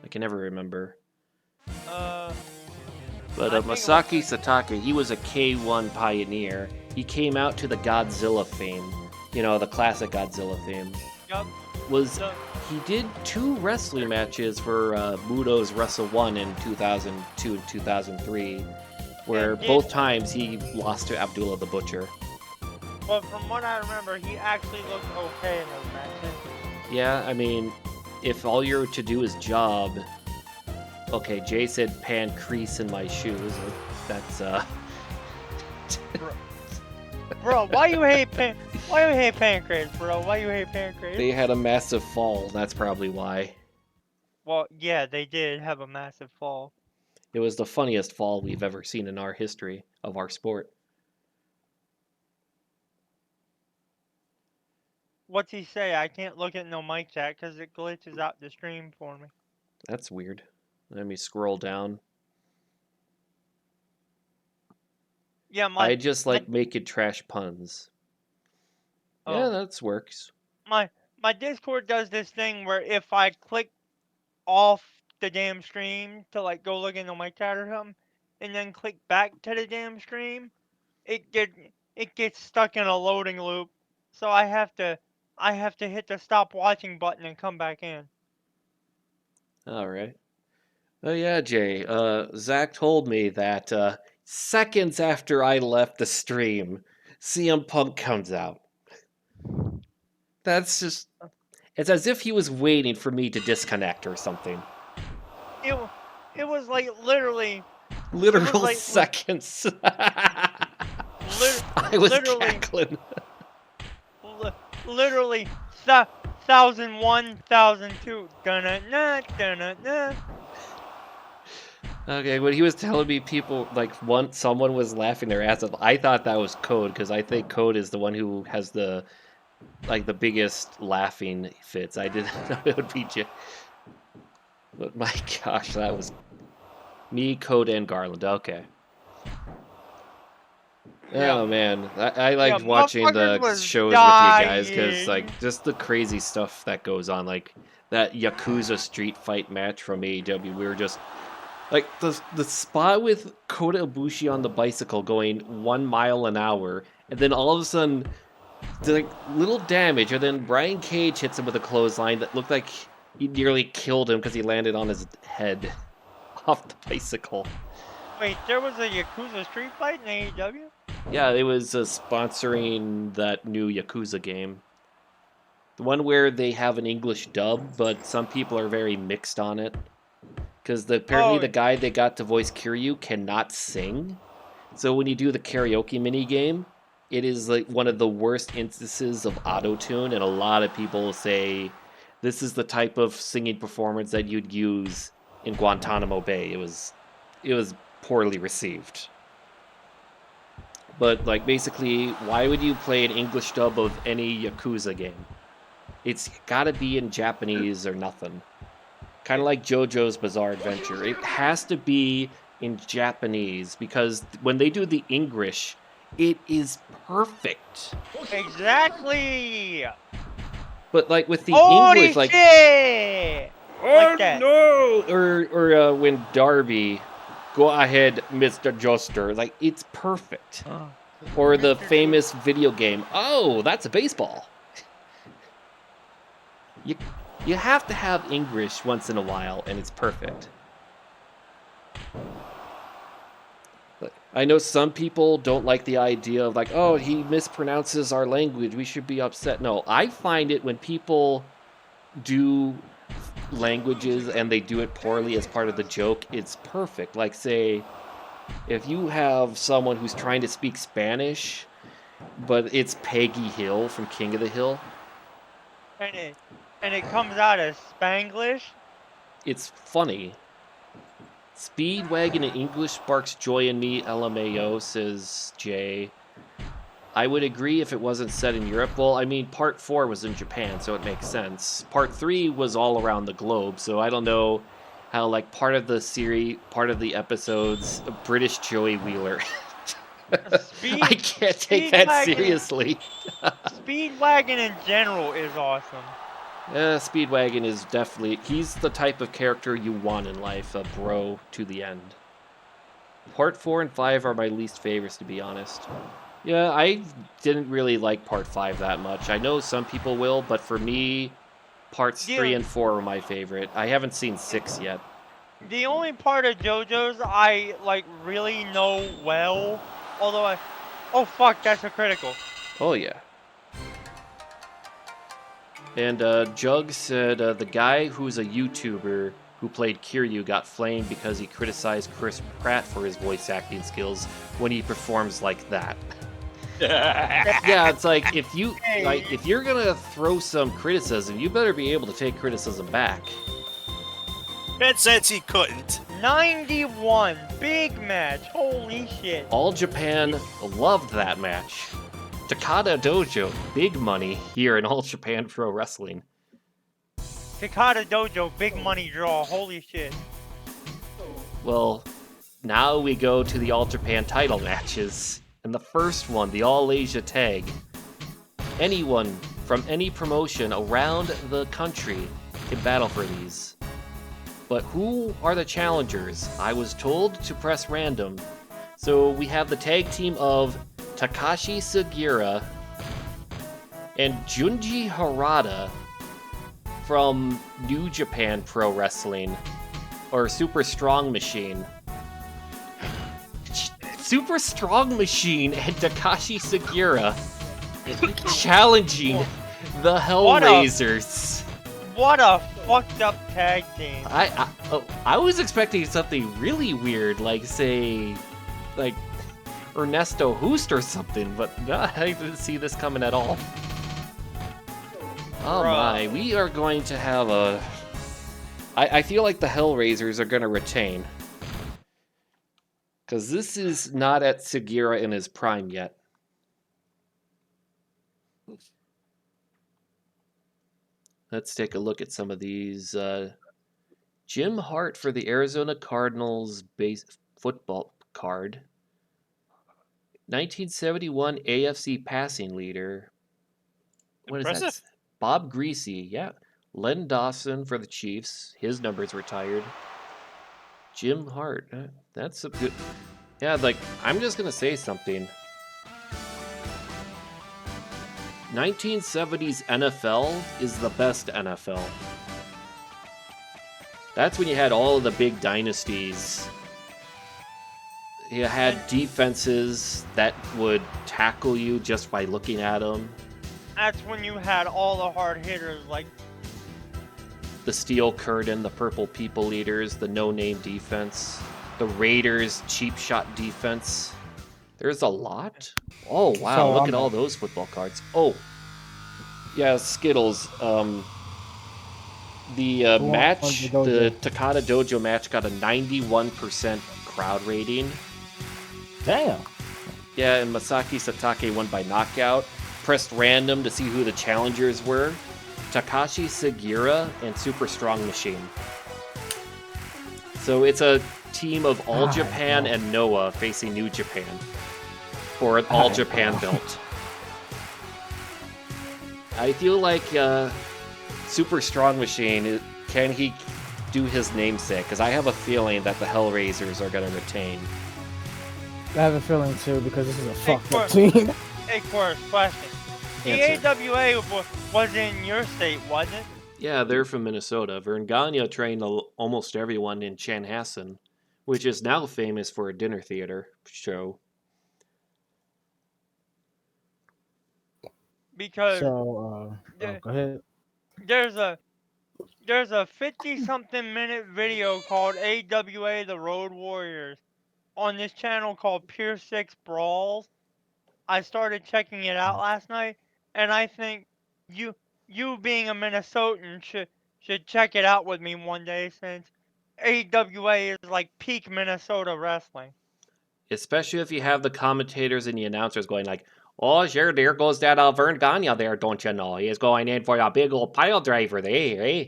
I can never remember. But I think Masaki Satake, he was a K1 pioneer. He came out to the Godzilla fame. You know, the classic Godzilla fame. Yup. He did 2 wrestling matches for Muto's Wrestle 1 in 2002 and 2003, where both times he lost to Abdullah the Butcher. But from what I remember, he actually looked okay in those matches. Yeah, I mean, if all you're to do is job... Okay, Jay said Pancrase in my shoes. That's, Bro, why you hate Pancrase, bro? Why you hate Pancrase? They had a massive fall, that's probably why. Well, yeah, they did have a massive fall. It was the funniest fall we've ever seen in our history of our sport. What's he say? I can't look at no mic chat because it glitches out the stream for me. That's weird. Let me scroll down. Yeah, I just like making trash puns. Yeah, that works. My Discord does this thing where if I click off the damn stream to like go look into my chat or something, and then click back to the damn stream, it gets stuck in a loading loop. So I have to hit the stop watching button and come back in. All right. Oh yeah, Jay. Zach told me that seconds after I left the stream, CM Punk comes out. That's just... It's as if he was waiting for me to disconnect or something. It was like literally Literal seconds. I was cackling. Literally 1001, 1002. Dun-na-na, dun-na-na. Okay, when he was telling me people, like, someone was laughing their ass off, I thought that was Code, because I think Code is the one who has the biggest laughing fits. I didn't know it would be Jay. But my gosh, that was me, Code, and Garland. Okay. Yeah. Oh man, I liked watching the shows with you guys because like just the crazy stuff that goes on, like that Yakuza street fight match from AEW. We were just like the spot with Kota Ibushi on the bicycle going 1 mile an hour, and then all of a sudden, like little damage, and then Brian Cage hits him with a clothesline that looked like he nearly killed him because he landed on his head off the bicycle. Wait, there was a Yakuza street fight in AEW? Yeah, it was sponsoring that new Yakuza game. The one where they have an English dub, but some people are very mixed on it. Because apparently the guy they got to voice Kiryu cannot sing. So when you do the karaoke minigame, it is like one of the worst instances of auto-tune, and a lot of people say this is the type of singing performance that you'd use in Guantanamo Bay. It was poorly received. But, like, basically, why would you play an English dub of any Yakuza game? It's gotta be in Japanese or nothing. Kind of like JoJo's Bizarre Adventure. It has to be in Japanese, because when they do the English, it is perfect. Exactly! But, like, with the Holy English, like... shit! Oh, like no! Or when Darby Go ahead, Mr. Joster. Like, it's perfect. Or the Mr. famous video game. Oh, that's a baseball. You have to have English once in a while, and it's perfect. But I know some people don't like the idea of like, oh, he mispronounces our language. We should be upset. No, I find it when people do languages and they do it poorly as part of the joke, it's perfect. Like, say, if you have someone who's trying to speak Spanish, but it's Peggy Hill from King of the Hill, And it comes out as Spanglish. it's funny. Speedwagon in English sparks joy in me, LMAO, says Jay. I would agree if it wasn't set in Europe. Well, I mean, Part 4 was in Japan, so it makes sense. Part 3 was all around the globe, so I don't know how, like, part of the series, part of the episodes, British Joey Wheeler. I can't take that seriously. Speedwagon in general is awesome. Speedwagon is definitely... He's the type of character you want in life, a bro to the end. Part 4 and 5 are my least favorites, to be honest. Yeah, I didn't really like Part 5 that much. I know some people will, but for me, Parts 3 and 4 are my favorite. I haven't seen 6 yet. The only part of JoJo's I, like, really know well, although I... Oh, fuck, that's a critical. Oh, yeah. And Jug said the guy who's a YouTuber who played Kiryu got flamed because he criticized Chris Pratt for his voice acting skills when he performs like that. Yeah, it's like if you're gonna throw some criticism, you better be able to take criticism back. Ben says he couldn't. 91, big match, holy shit. All Japan loved that match. Takada Dojo, big money here in All Japan Pro Wrestling. Takada Dojo, big money draw, holy shit. Well, now we go to the All Japan title matches. And the first one, the All Asia Tag. Anyone from any promotion around the country can battle for these. But who are the challengers? I was told to press random. So we have the tag team of Takashi Sugiura and Junji Harada from New Japan Pro Wrestling, or Super Strong Machine. Super Strong Machine and Takashi Sugiura challenging the Hellraisers. What a fucked up tag team. I was expecting something really weird, like, say, like Ernesto Hoost or something, but no, I didn't see this coming at all. Oh my, we are going to have a... I feel like the Hellraisers are going to retain. Because this is not at Sugiura in his prime yet. Let's take a look at some of these. Jim Hart for the Arizona Cardinals base football card. 1971 AFC passing leader. What Impressive. is that? Bob Greasy, yeah. Len Dawson for the Chiefs. His number's retired. Jim Hart. That's a good... Yeah, like, I'm just going to say something. 1970s NFL is the best NFL. That's when you had all of the big dynasties. You had defenses that would tackle you just by looking at them. That's when you had all the hard hitters like The Steel Curtain, the Purple People Eaters, the no-name defense, the Raiders cheap shot defense. There's a lot. Oh wow, So, look at all those football cards. Oh, yeah, Skittles. The match, the Takada Dojo match, got a 91% crowd rating. Damn. Yeah, and Masaki Satake won by knockout. Pressed random to see who the challengers were. Takashi Sugiura and Super Strong Machine. So it's a team of All Japan and Noah facing New Japan for an All Japan belt. I feel like Super Strong Machine, can he do his namesake, because I have a feeling that the Hellraisers are going to retain. I have a feeling too because this is a Hey, fucked up team. Hey, Quirk, question. The Answer. AWA was in your state, wasn't it? Yeah, they're from Minnesota. Vergania trained almost everyone in Chanhassen, which is now famous for a dinner theater show. Because So, the- go ahead. there's a 50-something minute video called AWA The Road Warriors on this channel called Pier 6 Brawls. I started checking it out last night, and I think you you being a Minnesotan should check it out with me one day, since AWA is like peak Minnesota wrestling. Especially if you have the commentators and the announcers going like, "Oh, sure, there goes that Vern Gagne there, don't you know? He's going in for a big old pile driver there, eh?"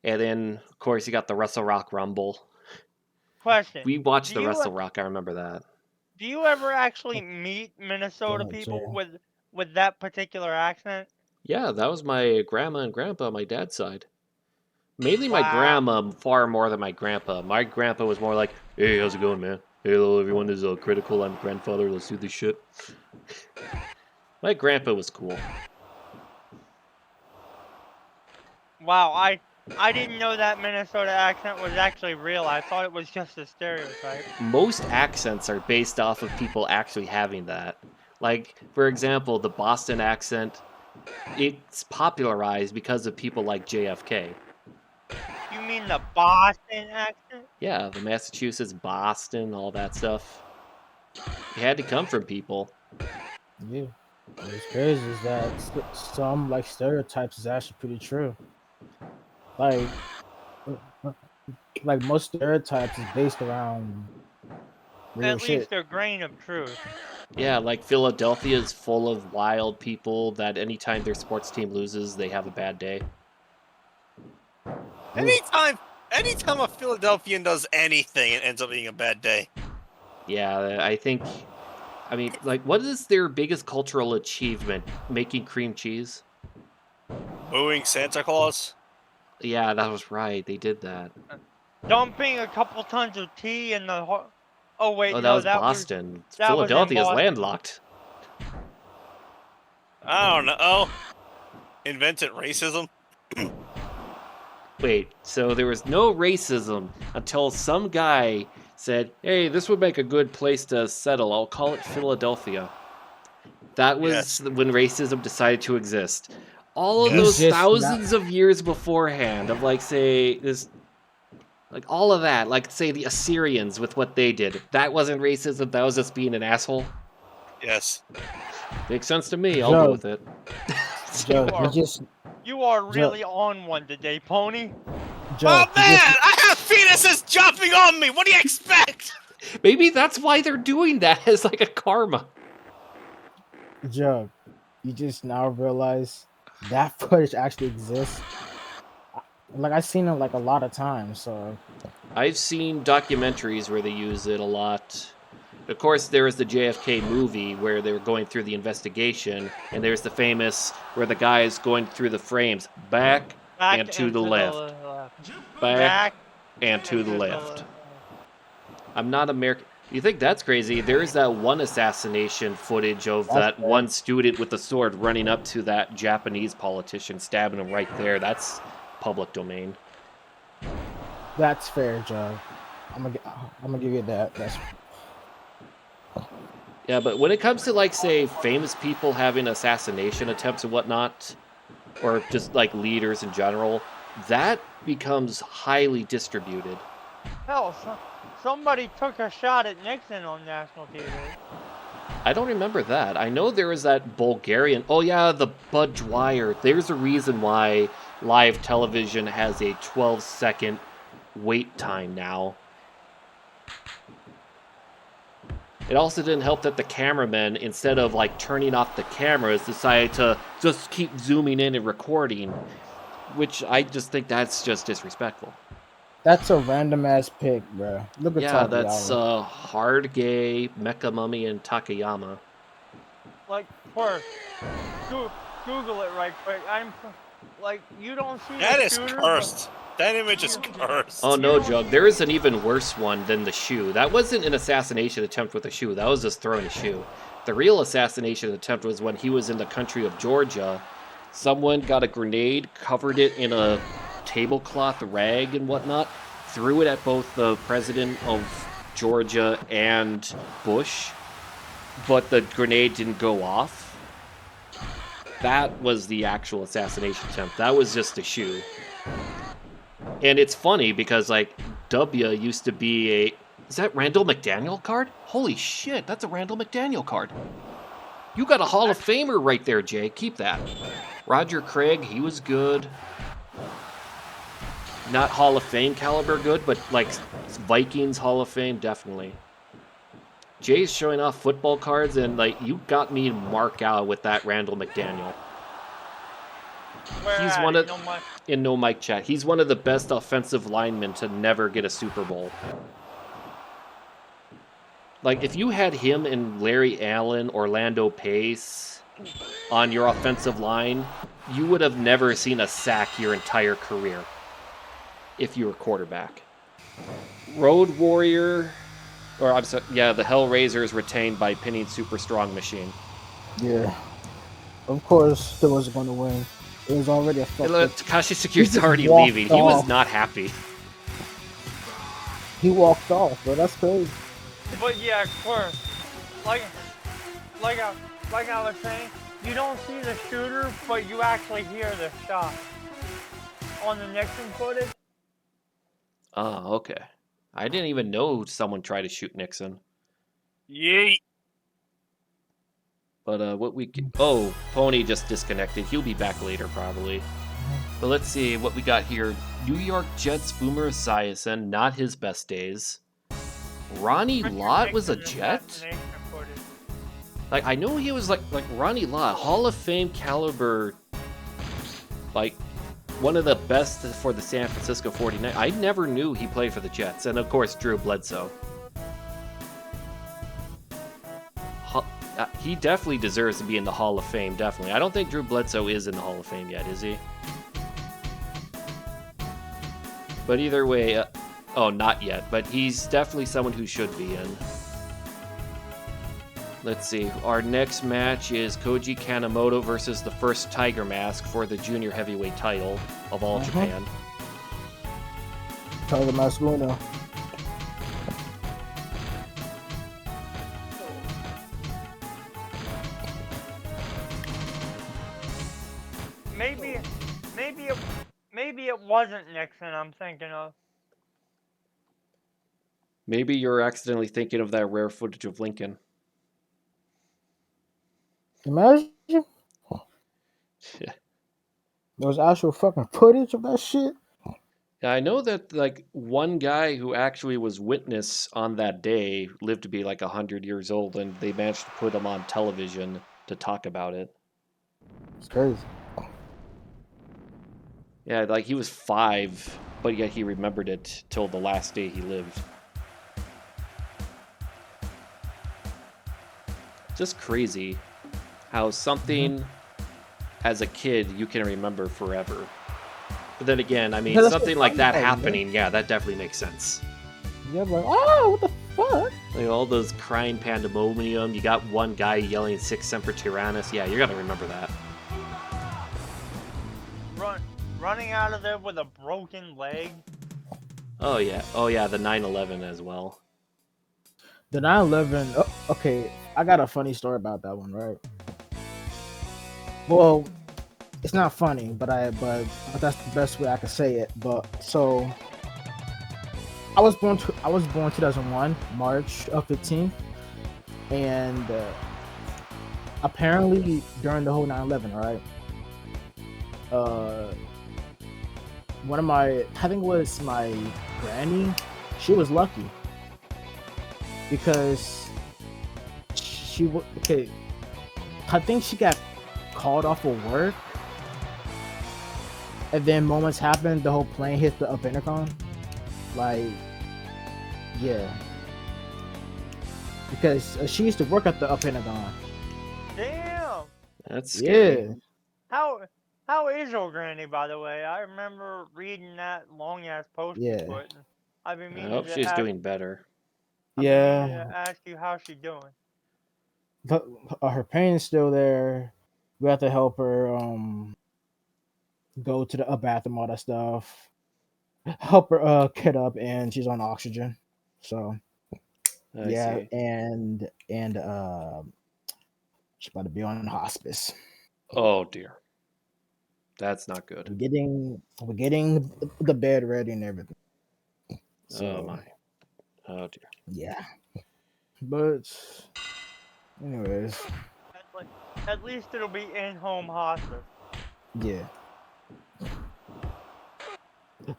And then, of course, you got the Wrestle Rock Rumble. Question: We watched Do the you Wrestle Rock, I remember that. do you ever actually meet Minnesota ahead, people Jay. with that particular accent? Yeah, that was my grandma and grandpa on my dad's side. Mainly my Wow. grandma far more than my grandpa. My grandpa was more like, "Hey, how's it going, man? Hey, hello, everyone is critical. I'm grandfather. Let's do this shit." My grandpa was cool. Wow, I didn't know that Minnesota accent was actually real. I thought it was just a stereotype. Most accents are based off of people actually having that. Like, for example, the Boston accent, it's popularized because of people like JFK. You mean the Boston accent? Yeah, the Massachusetts, Boston, all that stuff. It had to come from people. Yeah. What's crazy is that some like stereotypes is actually pretty true. Like, uh, like most stereotypes is based around real At shit. least a grain of truth. Yeah, like Philadelphia is full of wild people that anytime their sports team loses, they have a bad day. Anytime a Philadelphian does anything, it ends up being a bad day. Yeah, I mean, like, what is their biggest cultural achievement? Making cream cheese? Booing Santa Claus. Yeah, that was right. They did that. Dumping a couple tons of tea in the oh wait, Oh, that no, was Boston. that was in Philadelphia is Boston. landlocked. I don't know. Oh, invented racism. Wait, so there was no racism until some guy said, "Hey, this would make a good place to settle. I'll call it Philadelphia." That was Yes. when racism decided to exist. All of You those just thousands of years beforehand, of like, say, this, like all of that, like, say, the Assyrians with what they did, that wasn't racism, that was just being an asshole. Yes. Makes sense to me, I'll go Joe, with it. Joe, are- You are Joe, really on one today, Pony. Joe, Oh you man, just, I have fetuses jumping on me. What do you expect? Maybe that's why they're doing that, as like a karma. Joe, you just now realize that footage actually exists. Like I've seen it like a lot of times. So I've seen documentaries where they use it a lot. Of course, there was the JFK movie where they were going through the investigation, and there's the famous where the guy is going through the frames back and to the left, back and to the left. I'm not American. You think that's crazy? There is that one assassination footage of that's that fair. one student with the sword running up to that Japanese politician, stabbing him right there. That's public domain. That's fair, Joe. I'm gonna give you that. That's Yeah, but when it comes to, like, say, famous people having assassination attempts and whatnot, or just like leaders in general, that becomes highly distributed. Hell, somebody took a shot at Nixon on national TV. I don't remember that. I know there was that Bulgarian. Oh yeah, the Bud Dwyer. There's a reason why live television has a 12-second wait time now. It also didn't help that the cameramen, instead of like turning off the cameras, decided to just keep zooming in and recording, which I just think that's just disrespectful. That's a random ass pick, bro. Look at Yeah, that's Takayama. Hard Gay, Mecha Mummy, and Takayama. Like, first, Google it right quick. Like, you don't see That the is shooter, cursed. That image is cursed. Oh no, Jug, there is an even worse one than the shoe. That wasn't an assassination attempt with a shoe, that was just throwing a shoe. The real assassination attempt was when he was in the country of Georgia. Someone got a grenade, covered it in a tablecloth rag and whatnot, threw it at both the president of Georgia and Bush, but the grenade didn't go off. That was the actual assassination attempt. That was just a shoe. And it's funny because, like, W used to be a... Is that Randall McDaniel card? Holy shit, that's a Randall McDaniel card. You got a Hall of Famer right there, Jay. Keep that. Roger Craig, he was good. Not Hall of Fame caliber good, but, like, Vikings Hall of Fame, definitely. Jay's showing off football cards, and, like, you got me to mark out with that Randall McDaniel. where He's at? one You of... know, my, In no mic chat, he's one of the best offensive linemen to never get a Super Bowl. Like, if you had him and Larry Allen, Orlando Pace on your offensive line, you would have never seen a sack your entire career if you were quarterback. Road Warrior, or I'm sorry, yeah, the Hellraiser is retained by pinning Super Strong Machine. Yeah. Of course, they was going to win. It was already a fucked up. Takashi Sugiura's just already walked leaving. He was off. not happy. He walked off, bro. That's crazy. but yeah, of course. Like I was saying, you don't see the shooter, but you actually hear the shot on the Nixon footage. Oh, okay. I didn't even know someone tried to shoot Nixon. Yeet. But what we can... Oh, Pony just disconnected. He'll be back later, probably. But let's see what we got here. New York Jets Boomer Esiason, not his best days. Ronnie Richard Lott was a Nixon Jet? assassination footage. Like, I know he was like Ronnie Lott, Hall of Fame caliber, like, one of the best for the San Francisco 49ers. I never knew he played for the Jets. And, of course, Drew Bledsoe. He definitely deserves to be in the Hall of Fame, definitely. I don't think Drew Bledsoe is in the Hall of Fame yet, is he? But either way, oh, not yet, but he's definitely someone who should be in. Let's see, our next match is Koji Kanemoto versus the first Tiger Mask for the junior heavyweight title of All Japan. Tiger Mask Uno. Maybe it wasn't Nixon I'm thinking of. Maybe you're accidentally thinking of that rare footage of Lincoln. Imagine Yeah. there was actual fucking footage of that shit. Yeah, I know that, like, one guy who actually was witness on that day lived to be like 100 years old, and they managed to put him on television to talk about it. It's crazy. Yeah, like, he was 5, but yet he remembered it till the last day he lived. Just crazy how something as a kid you can remember forever. But then again, I mean, Yeah, that's something what like that I'm saying, happening, yeah, that definitely makes sense. Yeah, like, oh, what the fuck? Like, all those crying pandemonium, you got one guy yelling Sic Semper Tyrannis, yeah, you're gonna remember that. Running out of there with a broken leg. Oh yeah, the 9/11 as well. The 9/11. Oh, okay, I got a funny story about that one, right? Well, it's not funny, but that's the best way I can say it. But so, I was born 2001, March 15th, and apparently during the whole 9/11, right? One of my, I think it was my granny, she was lucky because I think she got called off of work, and then moments happened, the whole plane hit the Pentagon. Like, yeah, because she used to work at the Pentagon. Damn. That's scary. Yeah. How is your granny, by the way? I remember reading that long ass post you Yeah. put. And I've been I meaning hope to she's ask. doing better. I've been meaning Yeah. to ask you how she doing. But her pain's still there. We have to help her go to the bathroom, all that stuff. Help her get up, and she's on oxygen. So I yeah, see. and she's about to be on hospice. Oh dear. That's not good. We're getting the bed ready and everything. Oh So my. Oh dear. yeah. But anyways, At least it'll be in-home hospice. yeah.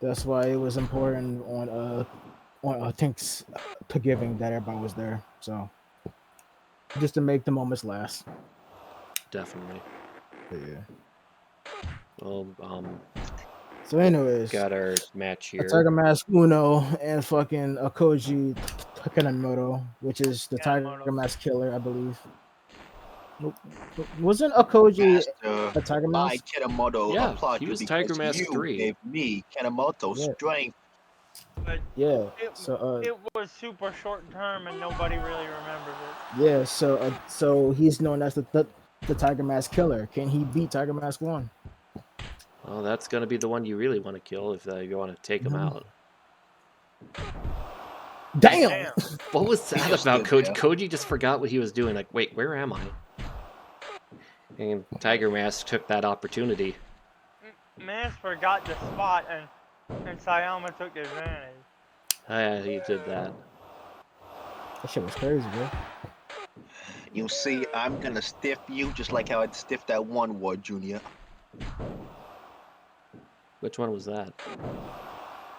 That's why it was important on Thanksgiving that everybody was there. So just to make the moments last. Definitely. But yeah. Well, So anyways, got our match a Tiger here. Mask Uno and fucking Akoji Takemoto, which is the Tiger Yamamoto. Mask killer, I believe. Wasn't Akoji Master a Tiger by Mask? Kenemoto Yeah, applaud he you was Tiger because Mask you 3. gave me Kenemoto Yeah, strength. But yeah. it So it was super short term and nobody really remembers it. yeah, so he's known as the Tiger Mask killer. Can he beat Tiger Mask 1? Well, that's going to be the one you really want to kill if you want to take him Mhm. out. Damn. Damn. What was that You're about still Koji? there. Koji just forgot what he was doing. Like, wait, where am I? And Tiger Mask took that opportunity. Mance forgot the spot and Sayama took advantage. He did that. That shit was crazy, bro. You see, I'm gonna stiff you just like how I stiffed that one War Junior. Which one was that?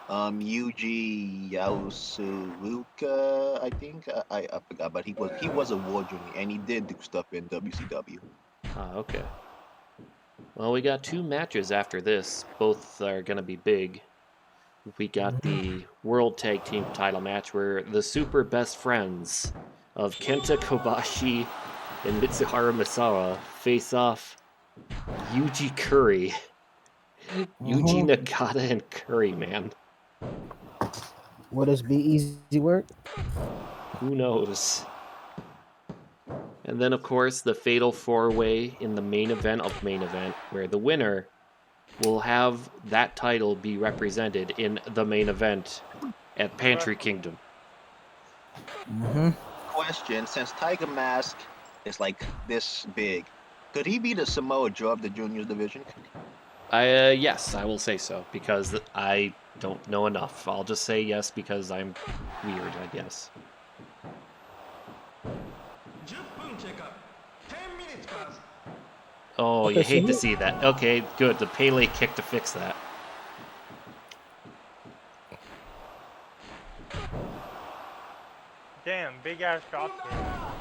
Yuji Yasuruka, I think. I forgot, but he was a War Junior and he did do stuff in WCW. Ah, okay. Well, we got 2 matches after this. Both are going to be big. We got the World Tag Team title match where the super best friends of Kenta Kobashi and Mitsuharu Misawa face off Yuji Curry. Yuji Nagata and Curry, man. Will this be easy work? Who knows? And then, of course, the Fatal 4-Way in the main event of main event, where the winner will have that title be represented in the main event at Pantry Kingdom. Question: since Tiger Mask is like this big, could he be the Samoa Joe of the juniors division? Yes, I will say so, because I don't know enough. I'll just say yes because I'm weird, I guess. Oh, Okay, you so hate to see that. Okay, good. The Pele kick to fix that. Damn, big ass dropkick.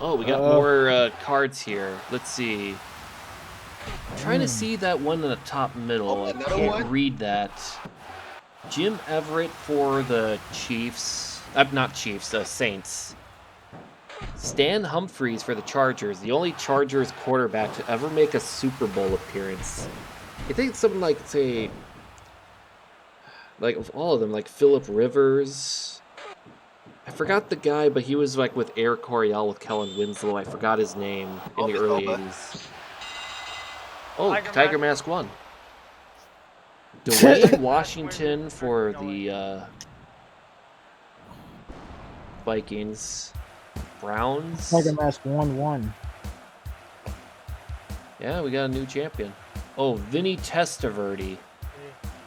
Oh, we got more cards here. Let's see. I'm trying to see that one in the top middle. Oh, I another can't one? read that. Jim Everett for the Chiefs. Not Chiefs, Saints. Stan Humphries for the Chargers. The only Chargers quarterback to ever make a Super Bowl appearance. I think it's something like, say, like of all of them, like Phillip Rivers. I forgot the guy, but he was like with Eric Coryell with Kellen Winslow. I forgot his name in the it's early over. 80s. Oh, Tiger Tiger Mask won. Dwayne Washington for the Vikings. Browns. Tiger Mask 1-1. Yeah, we got a new champion. Oh, Vinny Testaverde.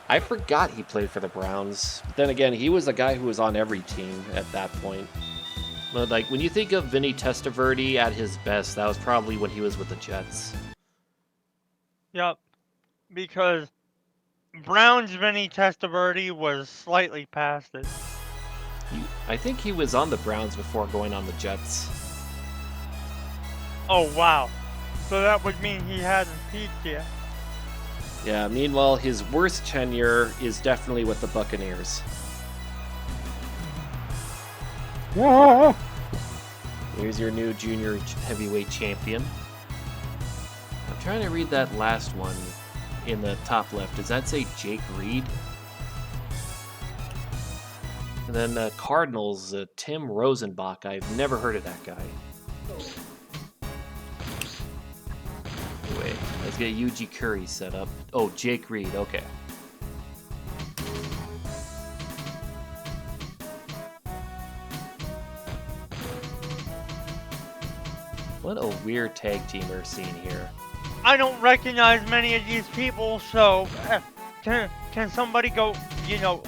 I forgot he played for the Browns. But then again, he was a guy who was on every team at that point. But like when you think of Vinny Testaverde at his best, that was probably when he was with the Jets. Yup. Because Brown's Vinny Testaverde was slightly past it. I think he was on the Browns before going on the Jets. Oh wow. So that would mean he hadn't peaked yet. Yeah, meanwhile, his worst tenure is definitely with the Buccaneers. Yeah. Here's your new junior heavyweight champion. I'm trying to read that last one. in the top left. Does that say Jake Reed? And then Cardinals, Tim Rosenbach. I've never heard of that guy. Anyway, let's get Yuji Curry set up. Oh, Jake Reed, okay. What a weird tag teamer scene here. I don't recognize many of these people, so can somebody go,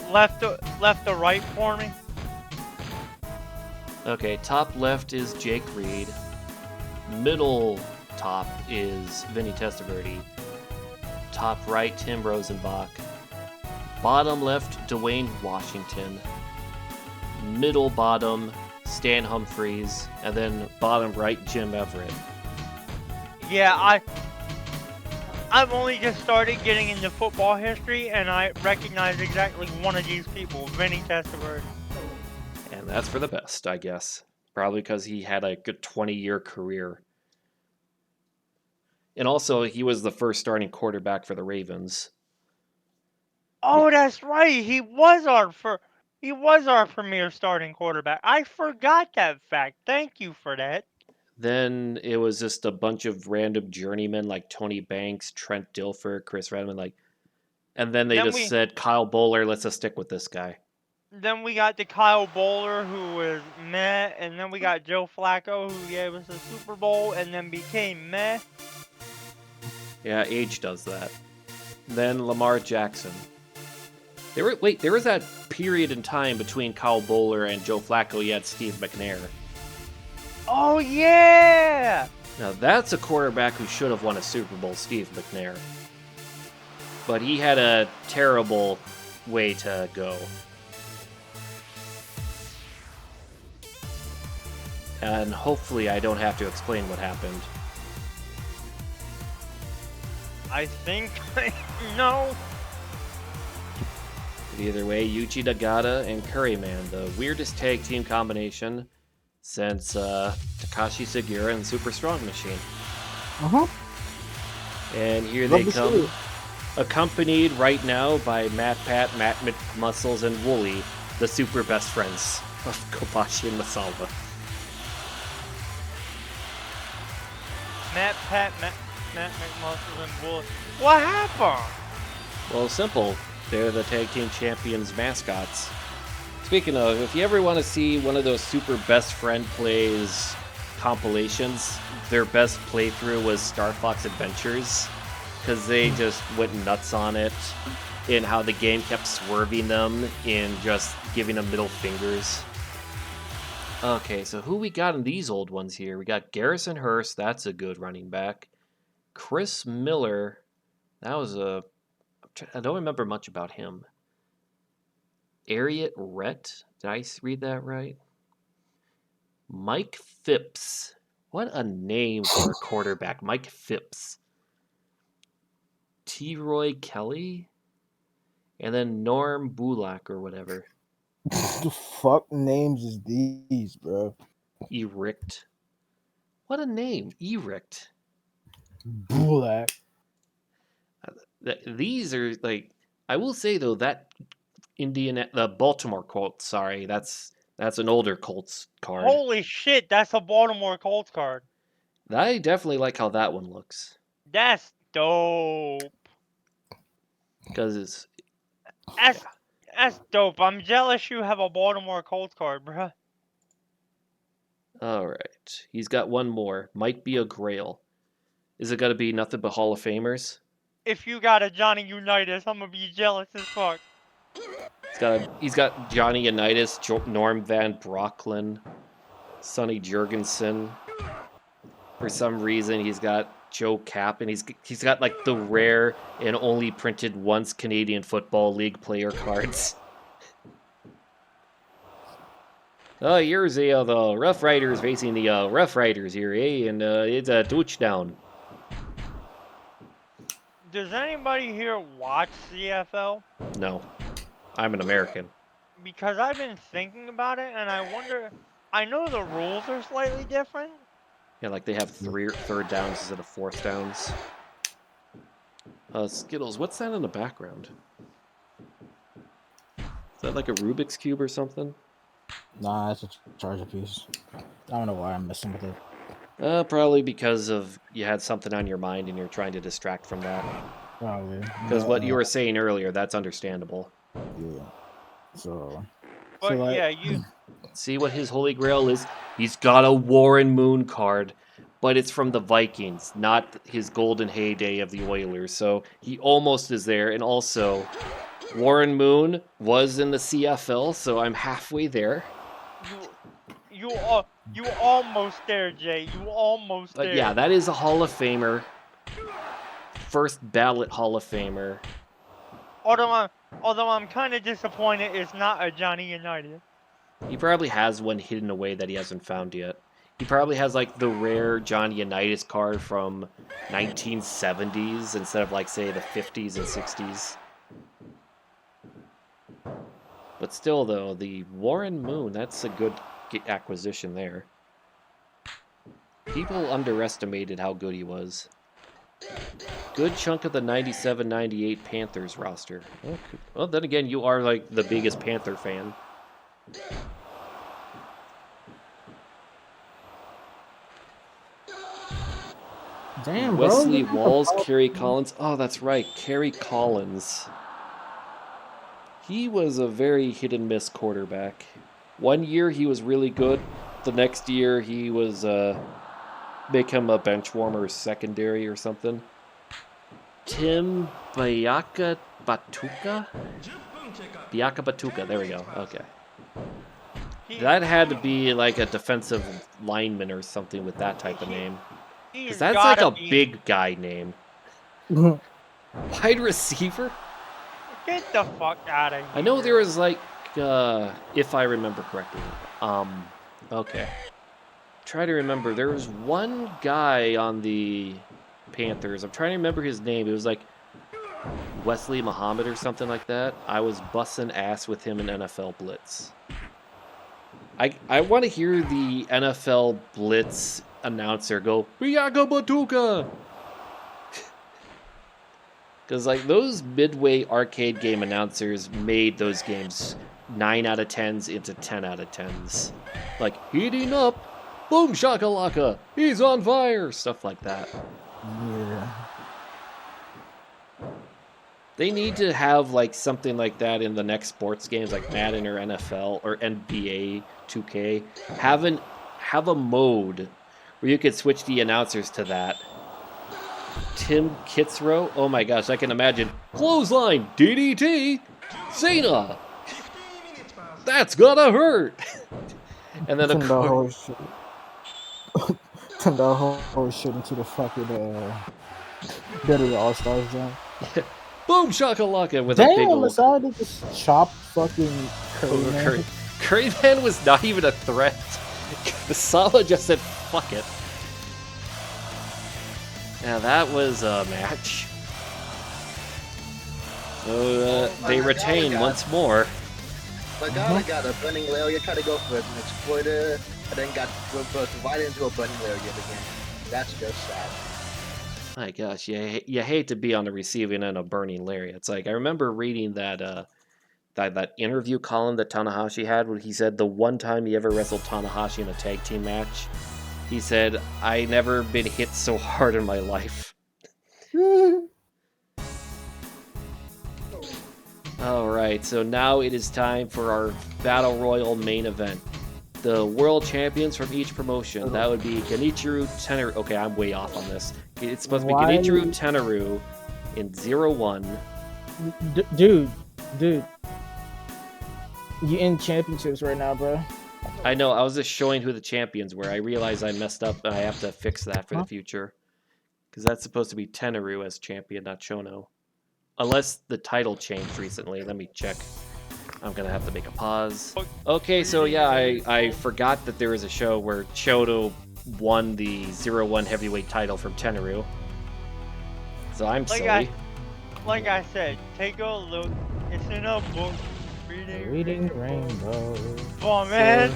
left to right for me? Okay, top left is Jake Reed. Middle top is Vinny Testaverde. Top right, Tim Rosenbach. Bottom left, Dwayne Washington. Middle bottom, Stan Humphries. And then bottom right, Jim Everett. Yeah, I've only just started getting into football history, and I recognize exactly one of these people, Vinny Testaverde. And that's for the best, I guess. Probably because he had a good 20-year career. And also, he was the first starting quarterback for the Ravens. Oh, that's right. He was our premier starting quarterback. I forgot that fact. Thank you for that. Then it was just a bunch of random journeymen like Tony Banks, Trent Dilfer, Chris Redmond, and then they Then just said, Kyle Bowler, let's just stick with this guy. Then we got the Kyle Bowler, who was meh, and then we got Joe Flacco, who gave us a Super Bowl and then became meh. Yeah, age does that. Then Lamar Jackson. There was that period in time between Kyle Bowler and Joe Flacco. You had Steve McNair. Oh yeah! Now that's a quarterback who should have won a Super Bowl, Steve McNair. But he had a terrible way to go. And hopefully I don't have to explain what happened. I think no. But either way, Yuji Nagata and Curryman, the weirdest tag team combination since Takashi Sugiura and Super Strong Machine. Uh-huh. And here Love they to come, see it. accompanied right now by Matt Pat, Matt McMuscles, and Wooly, the super best friends of Kobashi and Masawa. Matt McMuscle and Bull. What happened? Well, simple. They're the tag team champions mascots. Speaking of, if you ever want to see one of those super best friend plays compilations, their best playthrough was Star Fox Adventures, because they just went nuts on it in how the game kept swerving them in just giving them middle fingers. Okay, so who we got in these old ones here? We got Garrison Hurst, that's a good running back. Chris Miller, that was I don't remember much about him. Ariat Rhett, did I read that right? Mike Phipps, what a name for a quarterback, Mike Phipps. T. Roy Kelly, and then Norm Bulak or whatever. The fuck names is these, bro? Erict. What a name, Erict. Bulak. These are I will say though that the Baltimore Colts. Sorry, that's an older Colts card. Holy shit, that's a Baltimore Colts card. I definitely like how that one looks That's dope. because That's dope. I'm jealous you have a Baltimore Colts card, bruh. all right. He's got one more. Might be a Grail. Is it gonna be nothing but Hall of Famers? If you got a Johnny Unitas, I'm gonna be jealous as fuck. He's got Johnny Unitas, Norm Van Brocklin, Sonny Jurgensen. For some reason, he's got Joe Cap, and he's got like the rare and only printed once Canadian Football League player cards. Oh, here's the Rough Riders facing the Rough Riders here, eh? And it's a touchdown. Does anybody here watch CFL? No, I'm an American. Because I've been thinking about it, and I wonder. I know the rules are slightly different. Yeah, like they have third downs instead of fourth downs. Skittles, what's that in the background? Is that like a Rubik's Cube or something? Nah, it's a charger piece. I don't know why I'm messing with it. Probably because of you had something on your mind and you're trying to distract from that. Probably. Because what you were saying earlier, that's understandable. Yeah. So. But like, yeah, you. See what his holy grail is? He's got a Warren Moon card, but it's from the Vikings, not his golden heyday of the Oilers. So he almost is there. And also, Warren Moon was in the CFL, so I'm halfway there. You almost there, Jay. You almost But there. yeah, that is a Hall of Famer. First ballot Hall of Famer. Although I'm kind of disappointed it's not a Johnny United. He probably has one hidden away that he hasn't found yet. He probably has like the rare Johnny Unitas card from 1970s instead of like say the 50s and 60s. But still though, the Warren Moon, that's a good acquisition there. People underestimated how good he was. Good chunk of the 97-98 Panthers roster. Okay. Well, then again, you are like the biggest Panther fan. Damn, Wesley bro. Walls, Kerry Collins. Oh, that's right, Kerry Collins. He was a very hit and miss quarterback. One year he was really good. The next year he was make him a bench warmer secondary or something. Tim Biaka Batuka? Biaka Batuka, there we go. Okay. That had to be like a defensive lineman or something with that type of name. Because that's like a big guy name. Wide receiver? Get the fuck out of here. I know there was like, if I remember correctly. Okay. Try to remember. There was one guy on the Panthers. I'm trying to remember his name. It was like Wesley Muhammad or something like that. I was busting ass with him in NFL Blitz. I want to hear the NFL Blitz announcer go, Biaka Batuka! Because like those midway arcade game announcers made those games 9 out of 10s into 10 out of 10s. Like, heating up, boom shakalaka, he's on fire, stuff like that. Yeah. They need to have like something like that in the next sports games like Madden or NFL or NBA 2K. Have a mode where you could switch the announcers to that. Tim Kitzrow, oh my gosh, I can imagine. Clothesline, DDT, Cena. That's gonna hurt. And then Turn the whole shit. Turn the whole shit into the fucking Better All-Stars Jam. Boom shakalaka with a big old... Masada just chopped fucking Curry Man. Curry Man was not even a threat. Sala just said, fuck it. Now that was a match. So they retain once more. My guy got a burning lariat, tried to go for an exploiter, and then got reversed right into a burning lariat again. That's just sad. My gosh, you hate to be on the receiving end of burning lariat. It's like I remember reading that that interview column that Tanahashi had where he said the one time he ever wrestled Tanahashi in a tag team match, he said, I never been hit so hard in my life. Alright, so now it is time for our Battle Royal main event. The world champions from each promotion. That would be Genichiro Tenaru. Okay, I'm way off on this. It's supposed to be Genichiro Tenaru in 0-1. Dude. You in championships right now, bro. I know, I was just showing who the champions were. I realized I messed up and I have to fix that for the future. Because that's supposed to be Tenaru as champion, not Chono. Unless the title changed recently. Let me check. I'm going to have to make a pause. Okay, so yeah, I forgot that there was a show where Chono won the 0-1 heavyweight title from Tenaru. So I'm silly. Like I said, take a look. It's in a book. Reading Rainbow. Come on, man.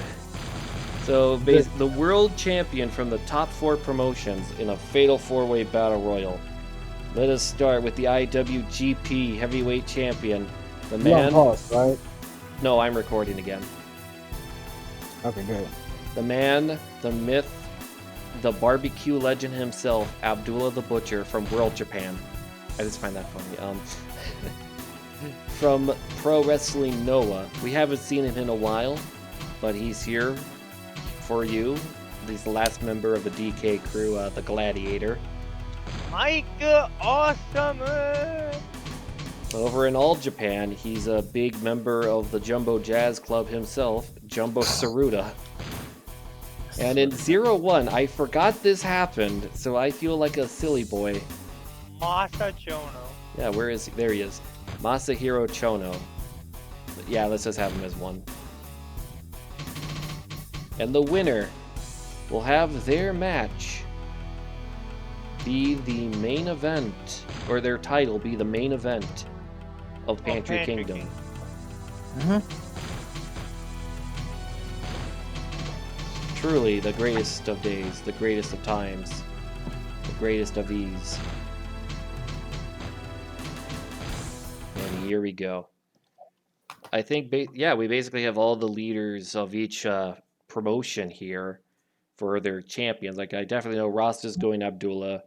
So the world champion from the top 4 promotions in a fatal 4-way battle royal Let us start with the IWGP Heavyweight Champion, the You on man. pause, right? No, I'm recording again. Okay, good. The man, the myth, the barbecue legend himself, Abdullah the Butcher from World Japan. I just find that funny. From Pro Wrestling Noah. We haven't seen him in a while, but he's here for you. He's the last member of the DK crew, the Gladiator. Micah Awesome! Over in All Japan, he's a big member of the Jumbo Jazz Club himself, Jumbo Saruta. And in 0-1, I forgot this happened, so I feel like a silly boy. Masa Chono. Yeah, where is he? There he is. Masahiro Chono. But yeah, let's just have him as one. And the winner will have their match be the main event, or their title be the main event of Pantry Kingdom. Truly the greatest of days, the greatest of times, the greatest of ease. And here we go. I think, yeah, we basically have all the leaders of each promotion here for their champions. Like, I definitely know Ross is going Abdullah.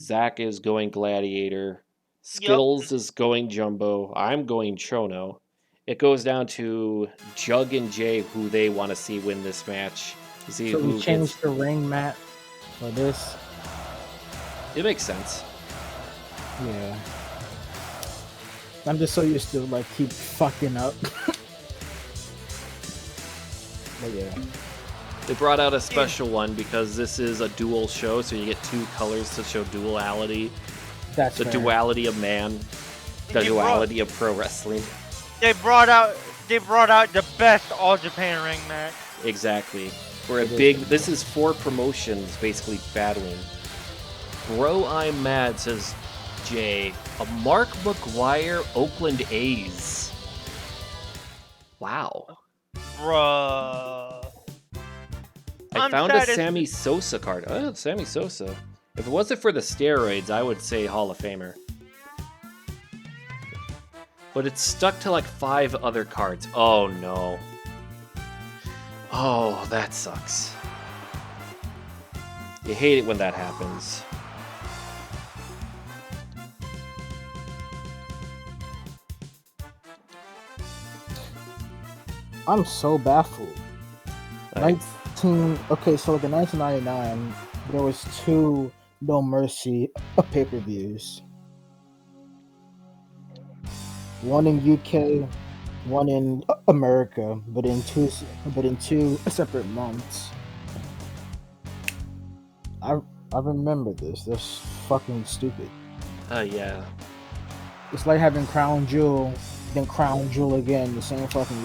Zach is going Gladiator. Skittles is going Jumbo. I'm going Chono. It goes down to Jug and Jay who they want to see win this match. To see So who we changed gets... the ring mat for this. It makes sense. Yeah. I'm just so used to like keep fucking up. But yeah. They brought out a special one because this is a dual show, so you get two colors to show duality. That's the fair. duality of man, the duality of pro wrestling. They brought out the best All Japan ring match. Exactly. We're a big. This is 4 promotions basically battling. Bro, I'm mad, says Jay. A Mark McGuire Oakland A's. Wow. Bruh. I found a Sammy Sosa card. Oh, Sammy Sosa. If it wasn't for the steroids, I would say Hall of Famer. But it's stuck to like 5 other cards. Oh no. Oh, that sucks. You hate it when that happens. I'm so baffled. Like, Okay, so the 1999, there was 2 No Mercy pay-per-views. One in UK, one in America, but in two separate months. I remember this. That's fucking stupid. yeah. It's like having Crown Jewel, then Crown Jewel again, the same fucking.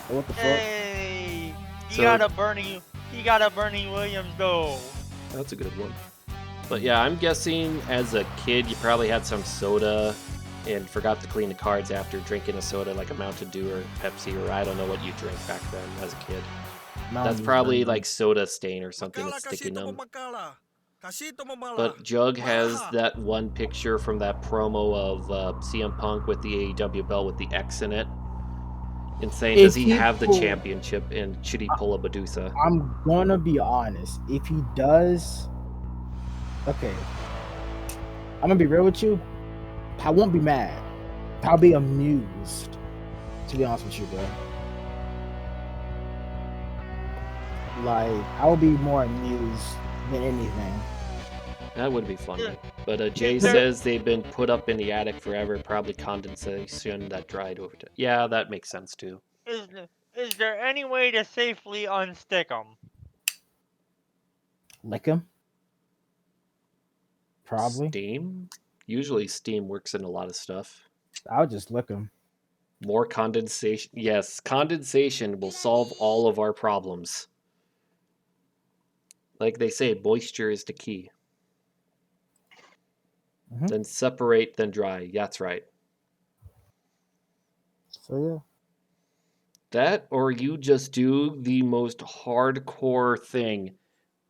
What the fuck? Hey, he So- got a Bernie Williams though. That's a good one. But yeah, I'm guessing as a kid you probably had some soda and forgot to clean the cards after drinking a soda like a Mountain Dew or Pepsi, or I don't know what you drank back then as a kid. That's probably like soda stain or something that's sticking them. But Jug has that one picture from that promo of CM Punk with the AEW belt with the X in it. And saying, does he have the championship, and should he pull a Medusa? I'm gonna be honest. If he does, okay, I'm gonna be real with you. I won't be mad. I'll be amused. To be honest with you, bro. Like, I will be more amused than anything. That would be funny. But Jay says they've been put up in the attic forever, probably condensation that dried over time. Yeah, that makes sense too. Is there any way to safely unstick them? Lick him? Probably. Steam? Usually steam works in a lot of stuff. I would just lick him. More condensation. Yes, condensation will solve all of our problems. Like they say, moisture is the key. Mhm. Then separate, then dry. That's right. So yeah. That, or you just do the most hardcore thing.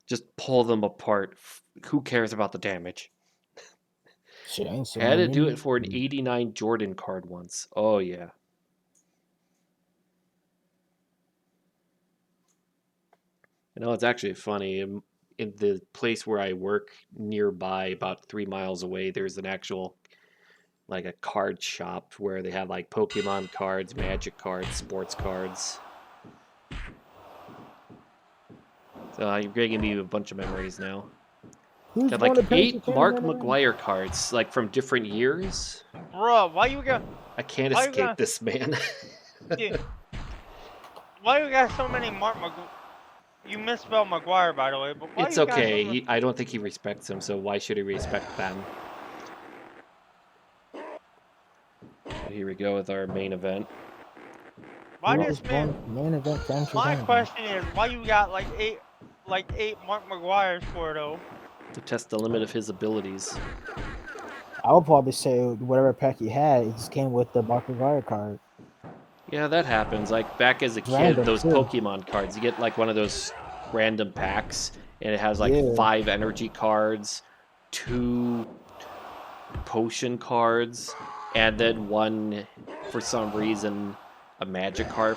Just pull them apart. Who cares about the damage? Shit, I ain't seen Had no to do meme. it for an 89 Jordan card once. Oh, yeah. You know, it's actually funny. In the place where I work nearby, about 3 miles away, there's an actual, like, a card shop where they have, like, Pokemon cards, Magic cards, sports cards. So you're giving me a bunch of memories now. Who's Got going like to Pantry 8 Champion Mark tournament? McGuire cards, like from different years. Bruh, why you got I can't Why you escape got- this man. why you got so many You misspelled McGuire, by the way, but why It's you got so okay. many... I don't think he respects him, so why should he respect them? Here we go with our main event. Why Who this is man... main event Pantry My tournament? question is, why you got like eight Mark McGuire's for though? To test the limit of his abilities. I would probably say whatever pack he had, it just came with the Mark McGuire card. Yeah, that happens. Like back as a kid, Random, those too. Pokemon cards, you get like one of those random packs, and it has like Yeah. 5 energy cards, 2 potion cards, and then 1, for some reason, a Magikarp.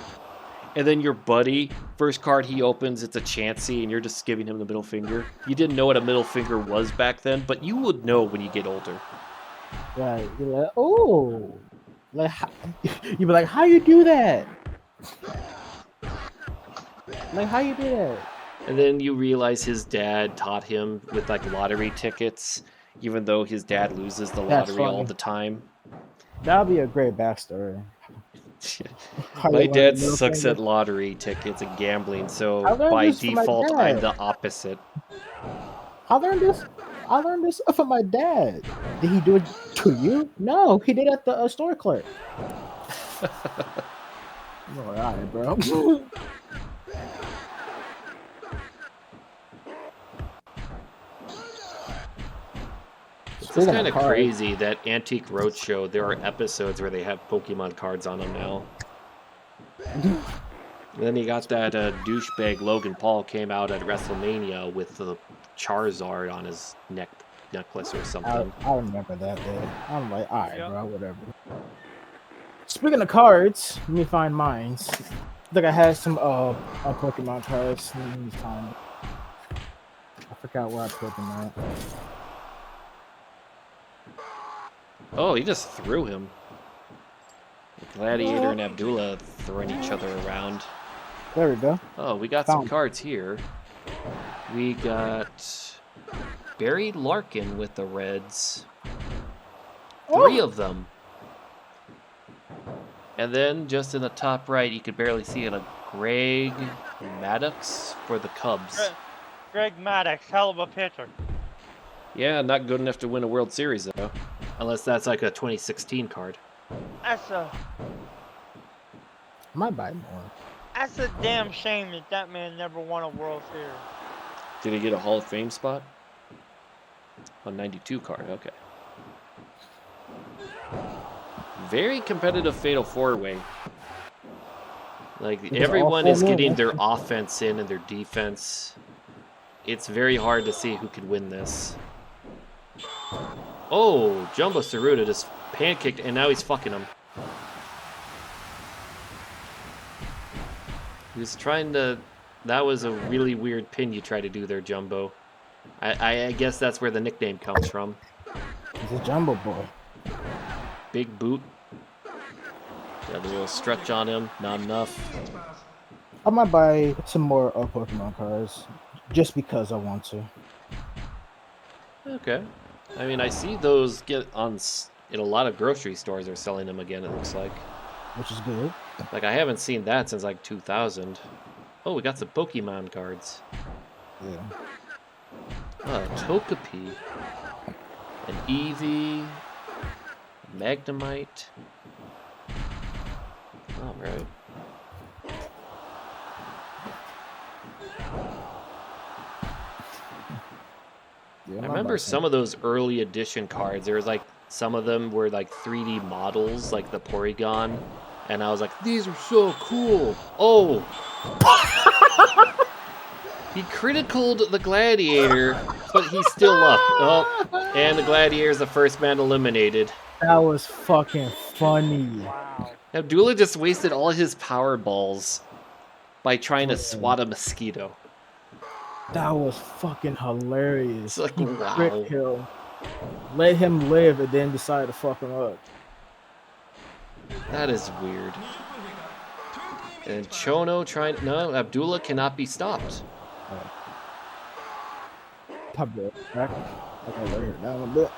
And then your buddy, first card he opens, it's a Chansey, and you're just giving him the middle finger. You didn't know what a middle finger was back then, but you would know when you get older. Right. You're like, oh. Like, you'd be like, how you do that? Like, how you do that? And then you realize his dad taught him with like lottery tickets, even though his dad loses the That's lottery all funny. the time. That would be a great backstory. How My you learn the dad middle sucks finger. at lottery tickets and gambling, I so learned by this from my default, dad. I'm the opposite. I learned this from my dad. Did he do it to you? No, he did it at the store clerk. I'm like, all right, bro. It's just kind of crazy that Antique Roadshow, there are episodes where they have Pokemon cards on them now. And then you got that douchebag Logan Paul came out at WrestleMania with the Charizard on his necklace or something. I remember that day. I'm like, all right, Yep. bro, whatever. Speaking of cards, let me find mine. I think I had some Pokemon cards. Let me find it. I forgot where I put them at. Oh, he just threw him. Gladiator and Abdullah throwing each other around. There we go. Oh, we got Found some cards here. We got Barry Larkin with the Reds. 3 of them. And then just in the top right, you could barely see it, a Greg Maddux for the Cubs. Greg Maddox, hell of a pitcher. Yeah, not good enough to win a World Series, though. Unless that's like a 2016 card. That's a I might buy more. That's a damn shame that man never won a World Series. Did he get a Hall of Fame spot? A 92 card, okay. Very competitive Fatal 4-Way. Like, It's everyone all is four getting men. their offense in and their defense. It's very hard to see who could win this. Oh, Jumbo Tsuruta just pancaked, and now he's fucking him. He was trying to... That was a really weird pin you tried to do there, Jumbo. I guess that's where the nickname comes from. He's a jumbo boy. Big boot. Got a little stretch on him. Not enough. I might buy some more Pokemon cards just because I want to. Okay. I mean, I see those get on... In a lot of grocery stores are selling them again, it looks like. Which is good. Like, I haven't seen that since, like, 2000. Oh, we got some Pokemon cards. Yeah. Togepi. An Eevee. Magnemite. Alright. Yeah, I remember some of those early edition cards. There was like some of them were like 3D models, like the Porygon, and I was like, these are so cool. Oh, he criticaled the Gladiator, but he's still up. Oh, and the Gladiator's the first man eliminated. That was fucking funny. Wow. Abdullah just wasted all his power balls by trying to swat a mosquito. That was fucking hilarious. It's like, He wow. tricked him, let him live, and then decided to fuck him up. That is weird. And Chono trying... No, Abdullah cannot be stopped. Pop it back. Okay, right here, down a bit.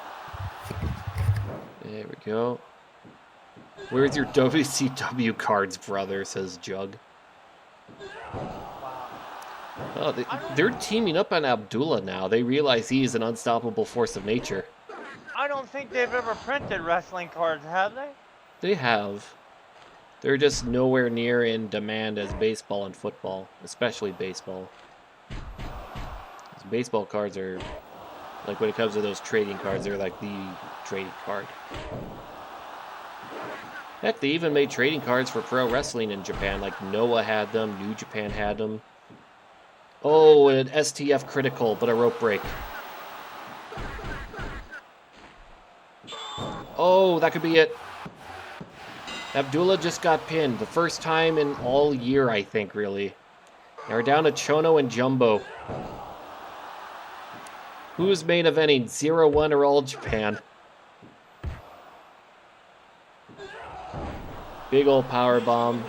There we go. Where's your WCW cards, brother? Says Jug. Oh, they're teaming up on Abdullah now. They realize he is an unstoppable force of nature. I don't think they've ever printed wrestling cards, have they? They have. They're just nowhere near in demand as baseball and football, especially baseball. Baseball cards are, like when it comes to those trading cards, they're like the trading card. Heck, they even made trading cards for pro wrestling in Japan, like Noah had them, New Japan had them. Oh, an STF critical, but a rope break. Oh, that could be it. Abdullah just got pinned. The first time in all year, I think, really. Now we're down to Chono and Jumbo. Who's main eventing? 0-1 or All Japan? Big old power bomb.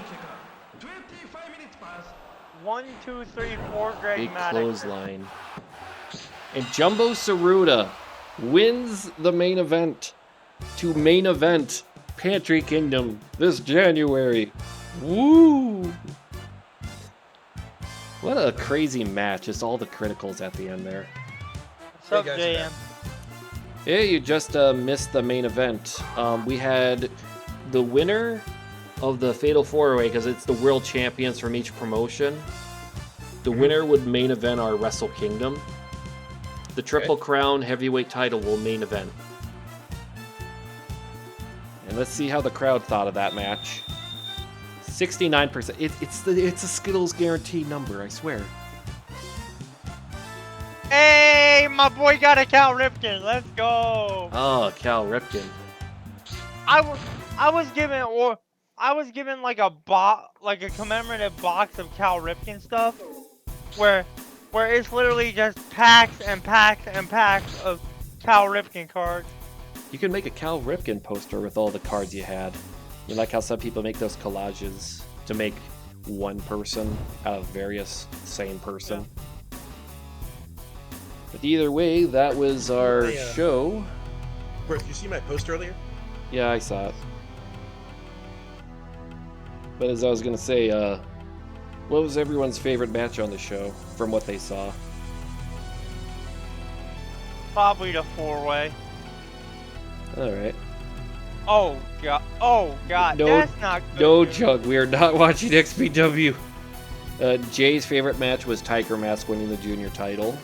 1, 2, 3, 4 Greg Big Maddox. clothesline. And Jumbo Tsuruta wins the main event to main event Pantry Kingdom this January. Woo! What a crazy match. Just all the criticals at the end there. What's up, Hey, guys. JM? Yeah, you just missed the main event. We had the winner of the Fatal 4-Way, because it's the world champions from each promotion. The winner would main event our Wrestle Kingdom. The Triple Crown heavyweight title will main event. And let's see how the crowd thought of that match. 69%. It's a Skittles guaranteed number, I swear. Hey, my boy got a Cal Ripken. Let's go. Oh, Cal Ripken. I was given like a commemorative box of Cal Ripken stuff, where it's literally just packs and packs and packs of Cal Ripken cards. You can make a Cal Ripken poster with all the cards you had. You like how some people make those collages to make one person out of various same person. But either way, that was our show. Bert, did you see my post earlier? Yeah, I saw it. But as I was gonna say, what was everyone's favorite match on the show from what they saw? Probably the 4-way. Alright. Oh god, No, that's not good. no, news. Chug, we are not watching XPW. Jay's favorite match was Tiger Mask winning the junior title.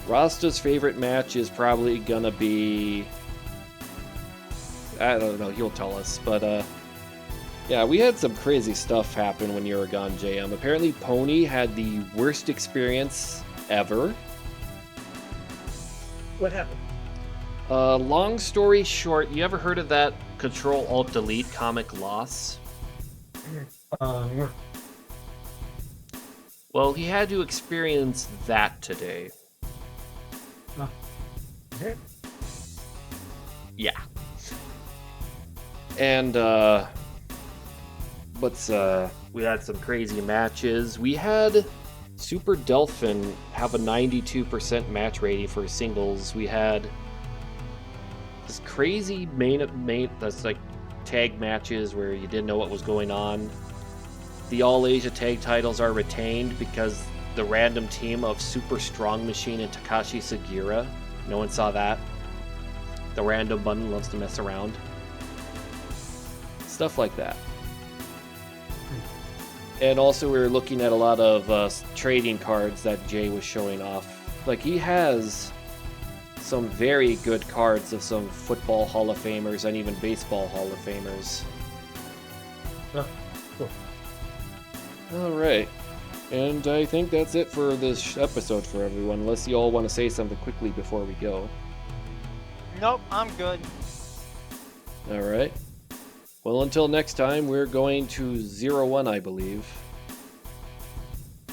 Rasta's favorite match is probably gonna be... I don't know, he'll tell us, but yeah, we had some crazy stuff happen when you were gone, JM. Apparently Pony had the worst experience ever. What happened? Long story short, you ever heard of that Control-Alt-Delete comic Loss? Well, he had to experience that today. Yeah. And, we had some crazy matches. We had Super Delphin have a 92% match rating for singles. We had this crazy main that's like tag matches where you didn't know what was going on. The All Asia tag titles are retained because the random team of Super Strong Machine and Takashi Sugiura. No one saw that. The random button loves to mess around. Stuff like that. And also we were looking at a lot of trading cards that Jay was showing off. Like, he has some very good cards of some football Hall of Famers and even baseball Hall of Famers. Oh, cool. Alright. And I think that's it for this episode for everyone, unless you all want to say something quickly before we go. Nope, I'm good. Alright. Well, until next time, we're going to 01, I believe.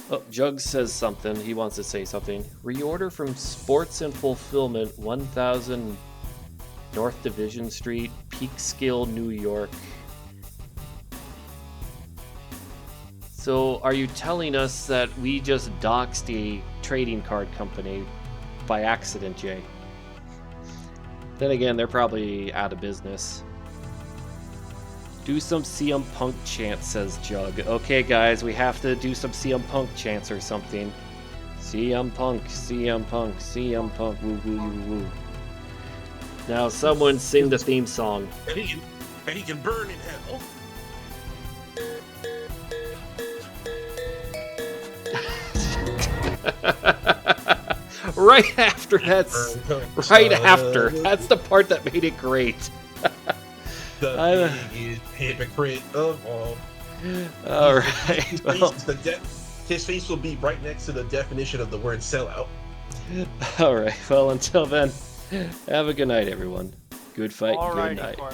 Oh, Jugs says something. He wants to say something. Reorder from Sports and Fulfillment, 1000 North Division Street, Peekskill, New York. So, are you telling us that we just doxed a trading card company by accident, Jay? Then again, they're probably out of business. Do some CM Punk chants, says Jug. Okay, guys, we have to do some CM Punk chants or something. CM Punk, CM Punk, CM Punk, woo woo woo woo. Now, someone sing the theme song. And he can burn in hell. Right after that's right after. That's the part that made it great. The biggest hypocrite of all. All right. His face will be right next to the definition of the word sellout. All right. Well, until then, have a good night, everyone. Good fight. Alrighty, Good night. Clark.